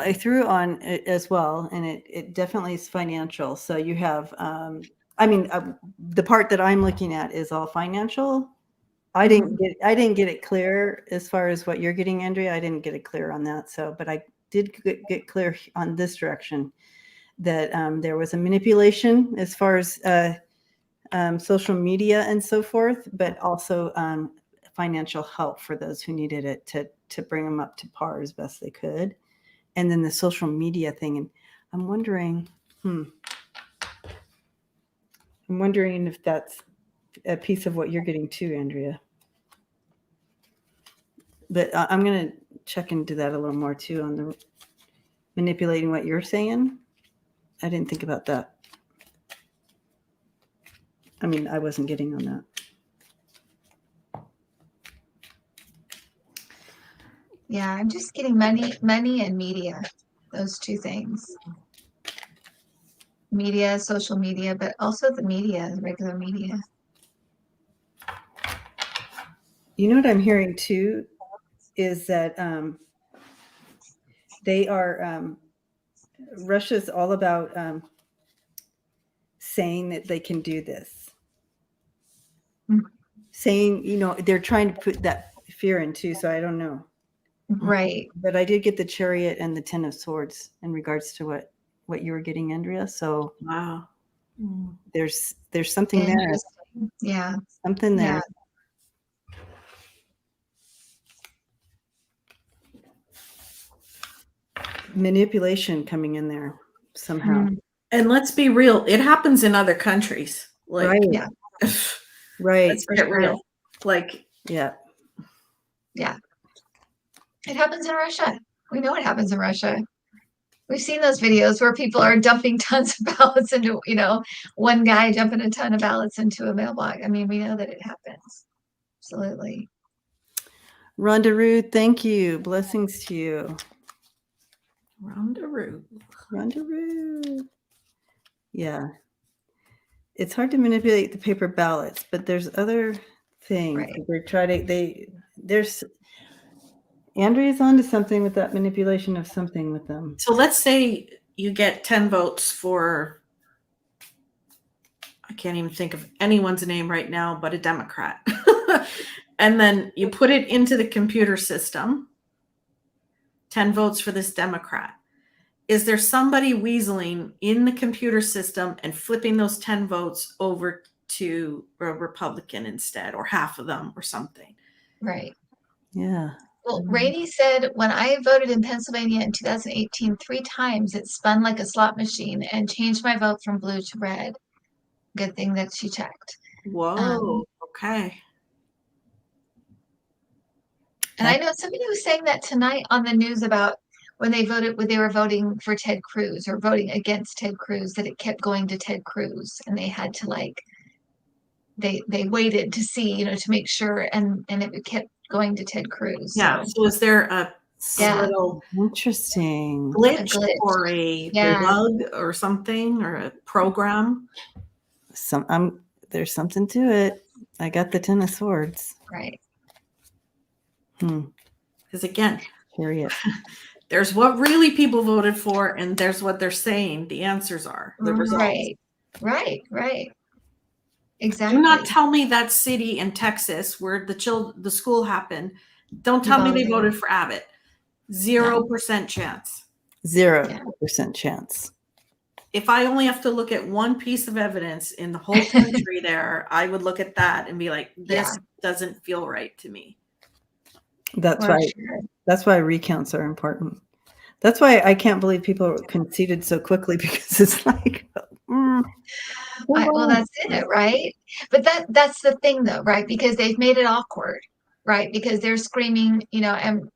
I threw on it as well, and it definitely is financial. So you have, the part that I'm looking at is all financial. I didn't get it clear as far as what you're getting, Andrea. I didn't get it clear on that. So, but I did get clear on this direction that there was a manipulation as far as social media and so forth, but also financial help for those who needed it to bring them up to par as best they could. And then the social media thing. And I'm wondering if that's a piece of what you're getting too, Andrea. But I'm going to check into that a little more too on the manipulating what you're saying. I didn't think about that. I mean, I wasn't getting on that. Yeah, I'm just getting money and media, those two things. media, social media, but also the media, regular media. You know what I'm hearing too is that they are Russia's all about saying that they can do this. Saying, you know, they're trying to put that fear in too, so I don't know. Right. But I did get the Chariot and the Ten of Swords in regards to what you were getting, Andrea. So Wow. there's something there. Interesting. Yeah. Something there. Yeah. Manipulation coming in there somehow. And let's be real, it happens in other countries. Like, Right. Yeah. Right. let's get real. Like, Yeah. Yeah. It happens in Russia. We know it happens in Russia. We've seen those videos where people are dumping tons of ballots into, you know, one guy dumping a ton of ballots into a mailbox. I mean, we know that it happens. Absolutely. Rhonda Rude, thank you. Blessings to you. Rhonda Rude. Yeah. It's hard to manipulate the paper ballots, but there's other things. Right. They're trying to, there's, Andrea's onto something with that manipulation of something with them. So let's say you get 10 votes for, I can't even think of anyone's name right now, but a Democrat. And then you put it into the computer system, 10 votes for this Democrat. Is there somebody weaseling in the computer system and flipping those 10 votes over to a Republican instead, or half of them or something? Right. Yeah. Well, Rainey said, when I voted in Pennsylvania in 2018, 3 times it spun like a slot machine and changed my vote from blue to red. Good thing that she checked. Whoa. Okay. And I know somebody was saying that tonight on the news about when they were voting for Ted Cruz or voting against Ted Cruz, that it kept going to Ted Cruz and they had to they waited to see, you know, to make sure, and it kept going to Ted Cruz. Yeah. So is there a little interesting glitch or a bug or something, or a program? There's something to it. I got the Ten of Swords. Right. Because again, Chariot. There's what really people voted for, and there's what they're saying the answers are, the results. Right. Exactly. Do not tell me that city in Texas where the school happened. Don't tell me they voted for Abbott. 0% chance. 0% chance. If I only have to look at one piece of evidence in the whole country there, I would look at that and be like, this doesn't feel right to me. That's right. Sure. That's why recounts are important. That's why I can't believe people conceded so quickly, because it's like, well, that's it, right? But that's the thing, though, right? Because they've made it awkward, right? Because they're screaming, you know, and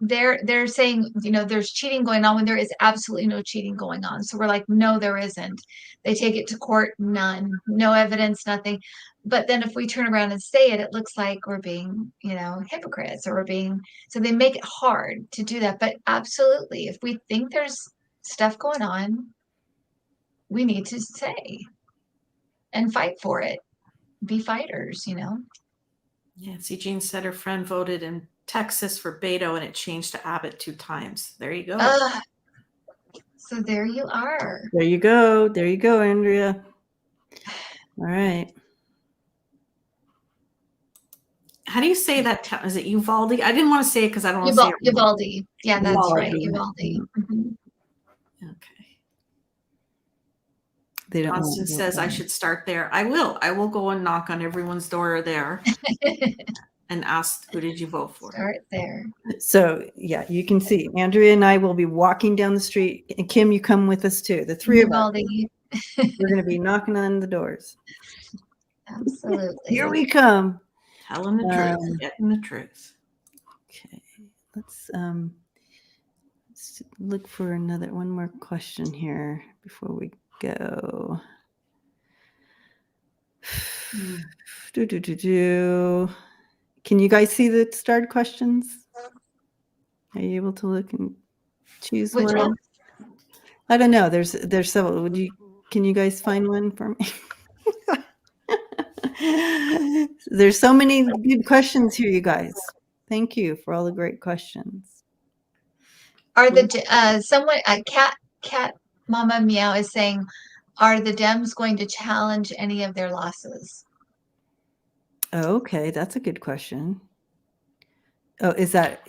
they're saying, you know, there's cheating going on when there is absolutely no cheating going on. So we're like, no, there isn't. They take it to court, none, no evidence, nothing. But then if we turn around and say it, it looks like we're being, you know, hypocrites, or so they make it hard to do that. But absolutely, if we think there's stuff going on, we need to say and fight for it. Be fighters, you know? Yeah, see, Jean said her friend voted in Texas for Beto and it changed to Abbott 2 times. There you go. So there you are. There you go. There you go, Andrea. All right. How do you say that town? Is it Uvalde? I didn't want to say it because I don't want to say it. Uvalde. Yeah, that's right. Uvalde. Mm-hmm. Okay. They don't. Constance says I should start there. I will. I will go and knock on everyone's door there and ask, who did you vote for? Start there. So yeah, you can see Andrea and I will be walking down the street, and Kim, you come with us too. The 3 of us. We're going to be knocking on the doors. Absolutely. Here we come. Telling the truth, getting the truth. Okay, let's look for one more question here before we go. Can you guys see the starred questions? Are you able to look and choose one? I don't know. There's several. Can you guys find one for me? There's so many good questions here, you guys. Thank you for all the great questions. Are the someone cat Mama Meow is saying, are the Dems going to challenge any of their losses? Okay, that's a good question. Oh, is that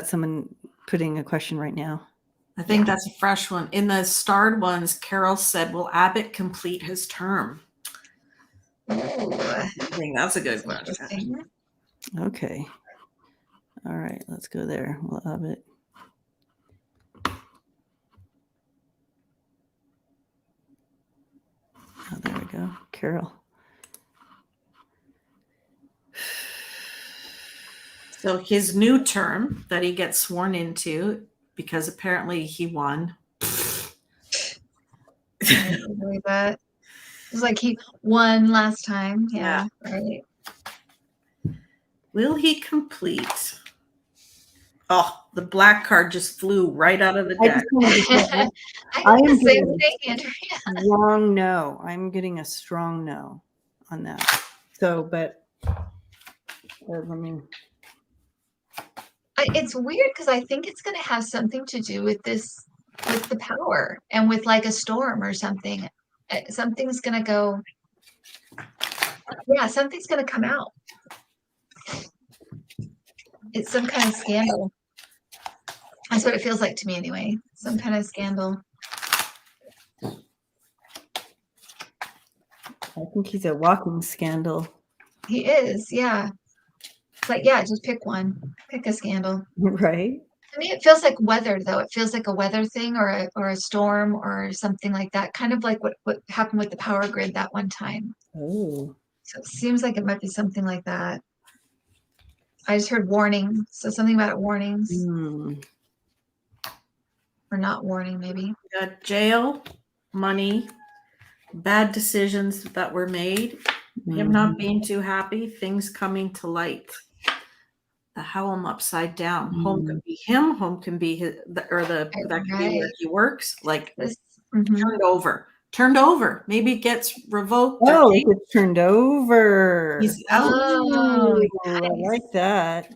someone putting a question right now? I think that's a fresh one. In the starred ones, Carol said, "Will Abbott complete his term?" Ooh, I think that's a good question. Okay. All right, let's go there. We'll have it. Oh, there we go. Carol. So his new term that he gets sworn into, because apparently he won. I believe that. It was like he won last time. Yeah, right. Will he complete? Oh, the black card just flew right out of the deck. I did the same thing, Andrea. Strong no. I'm getting a strong no on that. So, but let me. It's weird because I think it's going to have something to do with this, with the power and with like a storm or something. Something's going to go. Yeah, something's going to come out. It's some kind of scandal. That's what it feels like to me anyway. Some kind of scandal. I think he's a walking scandal. He is, yeah. It's like, yeah, just pick one. Pick a scandal. Right? To me, it feels like weather, though. It feels like a weather thing or a storm or something like that. Kind of like what happened with the power grid that one time. Oh. So it seems like it might be something like that. I just heard warning. So something about warnings. Or not warning, maybe. Got jail, money, bad decisions that were made, him not being too happy, things coming to light. The Howlem upside down. Home can be him, home can be his, that can be where he works. Like this, turned over. Maybe it gets revoked. Oh, it gets turned over. He's out. Oh, I like that.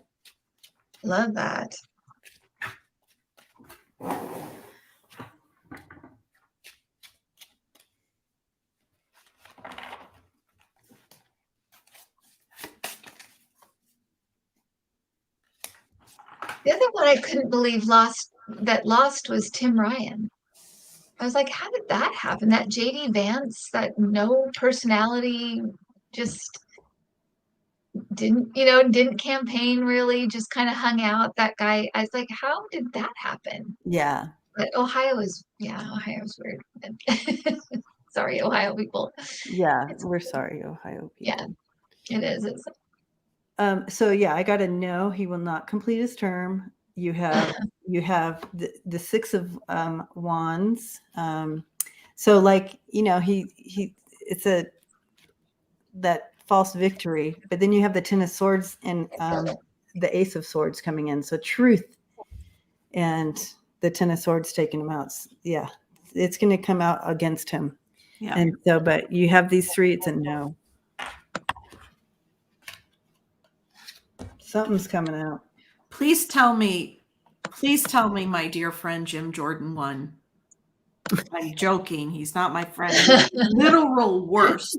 Love that. The other one I couldn't believe lost was Tim Ryan. I was like, how did that happen? That JD Vance, that no personality, just didn't campaign really, just kind of hung out. That guy, I was like, how did that happen? Yeah. But Ohio's weird. Sorry, Ohio people. Yeah, we're sorry, Ohio people. Yeah, it is. So yeah, I got a no. He will not complete his term. You have the Six of Wands. So like he it's that false victory, but then you have the Ten of Swords and the Ace of Swords coming in. So truth and the Ten of Swords taking him out. Yeah, it's going to come out against him. Yeah. And so, but you have these three. It's a no. Something's coming out. Please tell me, my dear friend Jim Jordan won. I'm joking. He's not my friend. He's literal worst.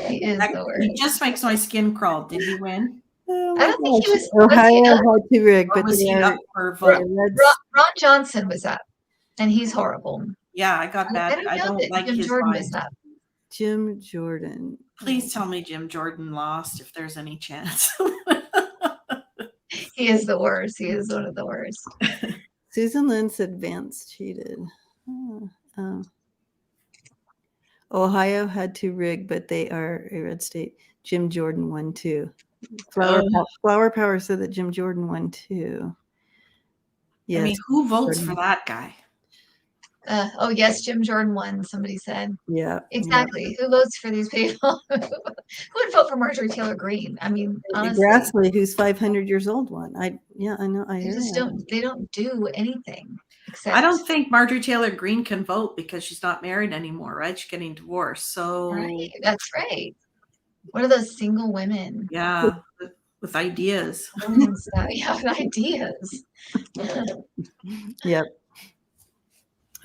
He is the worst. He just makes my skin crawl. Did he win? Oh I don't think he was. Ohio had to rig, but was he up for a vote? Ron Johnson was up, and he's horrible. Yeah, I got bad. I don't like Jim his Jordan vibe. was up. Jim Jordan. Please tell me Jim Jordan lost if there's any chance. He is the worst. He is one of the worst. Susan Lynn said Vance cheated. Ohio had to rig, but they are a red state. Jim Jordan won too. Flower Power said that Jim Jordan won too. Yes. I mean, who votes for that guy? Yes, Jim Jordan won, somebody said. Yeah. Exactly. Yeah. Who votes for these people? Who would vote for Marjorie Taylor Greene? I mean, honestly. Grassley, who's 500 years old, won. I know. They don't do anything except I don't think Marjorie Taylor Greene can vote because she's not married anymore, right? She's getting divorced. So right. That's right. What are those single women? yeah, with ideas. And stuff. You have ideas. Yep.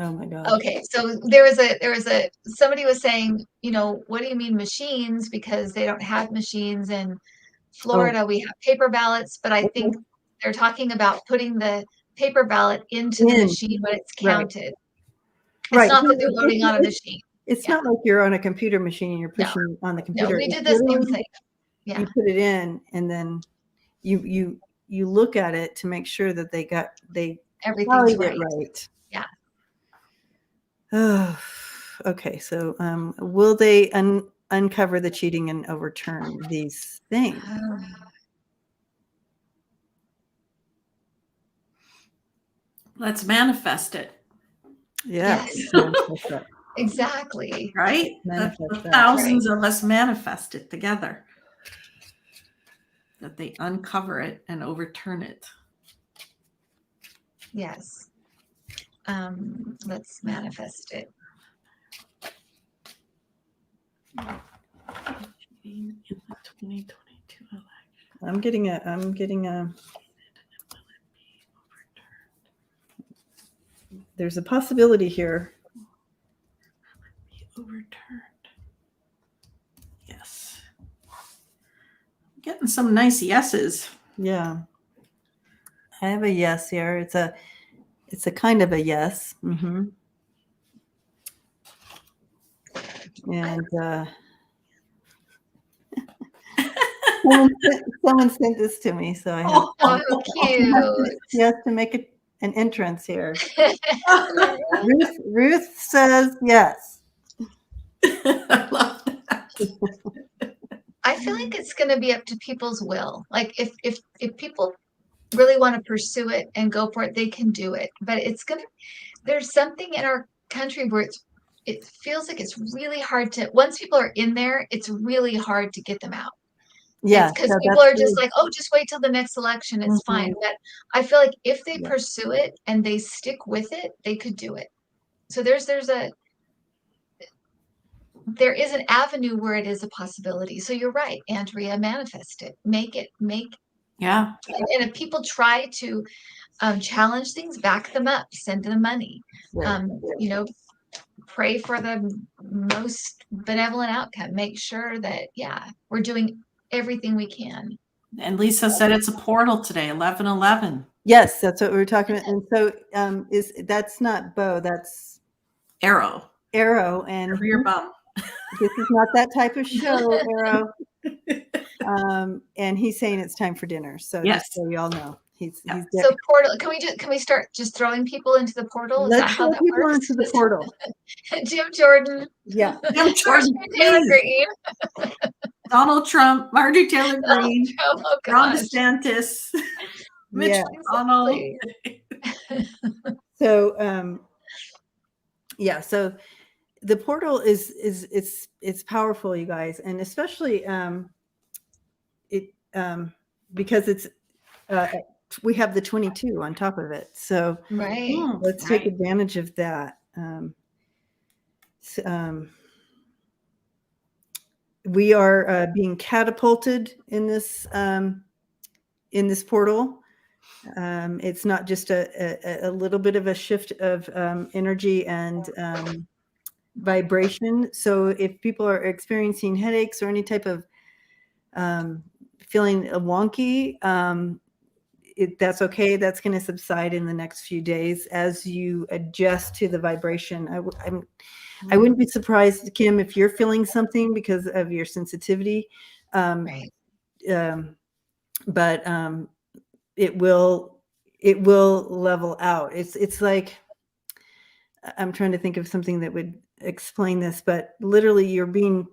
Oh my gosh. Okay, so somebody was saying, what do you mean machines? Because they don't have machines in Florida. We have paper ballots, but I think they're talking about putting the paper ballot into the machine when it's Right. counted. It's Right. not that they're voting on a machine. It's Yeah. not like you're on a computer machine and you're pushing on the No, computer. we It's did the same literally, thing. Yeah. you put it in and then you look at it to make sure that they Everything's tallied it right. right. Yeah. Oh, okay. So will they uncover the cheating and overturn these things? Let's manifest it. Yes. Exactly. Right? Manifest the that. thousands of us manifest it together. That they uncover it and overturn it. Yes. Let's manifest it. In the 2022 election. I'm getting a there's a possibility here. Be overturned. Yes. I'm getting some nice yeses. Yeah. I have a yes here. It's a kind of a yes. Mm-hmm. And someone sent this to me, so I have Oh, cute. she has to make an entrance here. Ruth says yes. I love that. I feel like it's going to be up to people's will. Like if people really want to pursue it and go for it, they can do it. But there's something in our country where it feels like it's really hard once people are in there, it's really hard to get them out. Yeah. Because people are just like, oh, just wait till the next election. It's fine. But I feel like if they pursue it and they stick with it, they could do it. So there is an avenue where it is a possibility. So you're right, Andrea, manifest it, Yeah. And if people try to challenge things, back them up, send them money, pray for the most benevolent outcome, make sure that, we're doing everything we can. And Lisa said it's a portal today, 11/11. Yes, that's what we were talking about. And so that's not bow, that's Arrow. and Over your bum. this is not that type of show, Arrow. And he's saying it's time for dinner. So just so y'all know, he's so portal. Can we start just throwing people into the portal? Is that how that works? Into the portal. Jim Jordan. Yeah. Jim Jordan. Taylor Green. Donald Trump, Marjorie Taylor Greene, Ron DeSantis, Mitch McConnell. So so the portal it's powerful, you guys, and especially because it's we have the 22 on top of it, so let's take advantage of that. We are being catapulted in this portal. It's not just a little bit of a shift of energy and vibration. So if people are experiencing headaches or any type of feeling wonky, that's okay. That's going to subside in the next few days as you adjust to the vibration. I wouldn't be surprised, Kim, if you're feeling something because of your sensitivity. But it will level out. It's like, I'm trying to think of something that would explain this, but literally you're being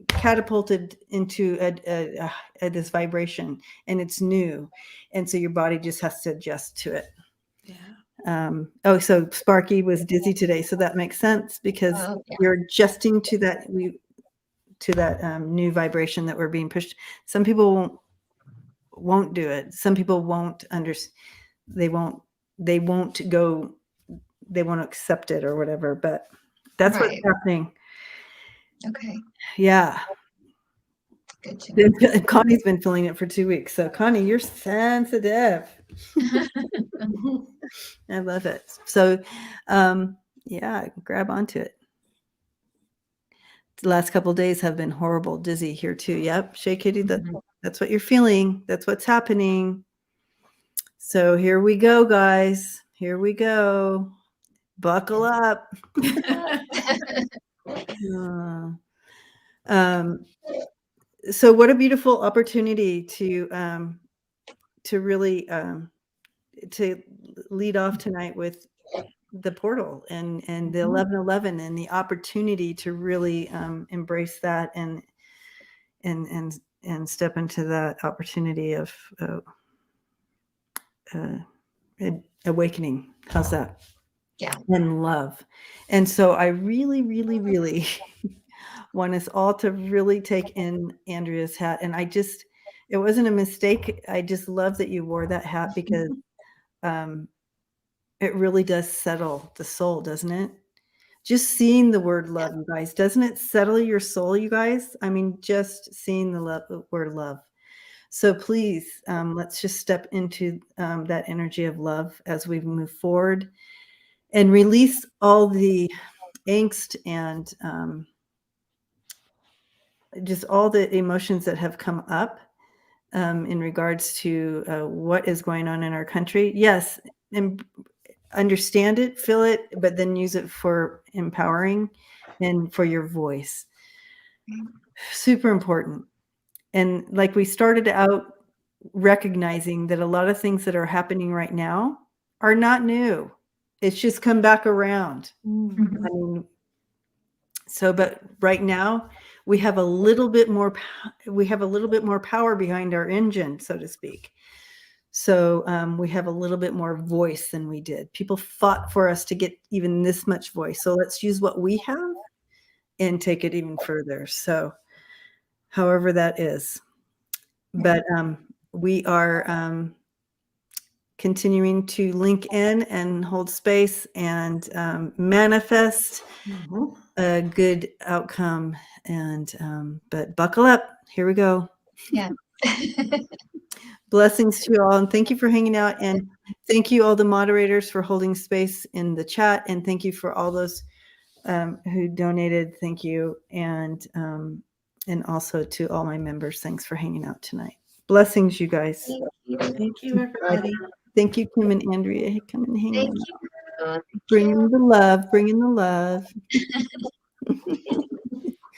catapulted into this vibration, and it's new, and so your body just has to adjust to it. So Sparky was dizzy today, so that makes sense because you're adjusting to that new vibration that we're being pushed. Some people won't do it. Some people won't they won't accept it or whatever, but that's what's Right. happening. Okay. Yeah. Good to know. Connie's been feeling it for 2 weeks. So Connie, you're sensitive. I love it. So, yeah, grab onto it. The last couple of days have been horrible, dizzy here too. Yep. Shay Kitty, that's what you're feeling. That's what's happening. So here we go, guys. Here we go. Buckle up. So what a beautiful opportunity to really to lead off tonight with the portal and the 1111 and the opportunity to really embrace that and step into that opportunity of awakening. How's that? Yeah. And love. And so I really, really, really want us all to really take in Andrea's hat. And it wasn't a mistake. I just love that you wore that hat because it really does settle the soul, doesn't it? Just seeing the word love, you guys, doesn't it settle your soul, you guys? I mean, just seeing the word love. So please, let's just step into that energy of love as we move forward and release all the angst and just all the emotions that have come up in regards to what is going on in our country. Yes, and understand it, feel it, but then use it for empowering and for your voice. Super important. And like we started out recognizing that a lot of things that are happening right now are not new. It's just come back around. I mean, but right now we have a little bit more power behind our engine, so to speak. So we have a little bit more voice than we did. People fought for us to get even this much voice. So let's use what we have and take it even further. So however that is. But we are continuing to link in and hold space and manifest a good outcome. And but buckle up. Here we go. Yeah. Blessings to you all, and thank you for hanging out, and thank you all the moderators for holding space in the chat, and thank you for all those who donated. Thank you, and also to all my members. Thanks for hanging out tonight. Blessings, you guys. Thank you, everybody. Thank you, Kim and Andrea. Come and hang out. Thank you. Bring in the love. Bring in the love.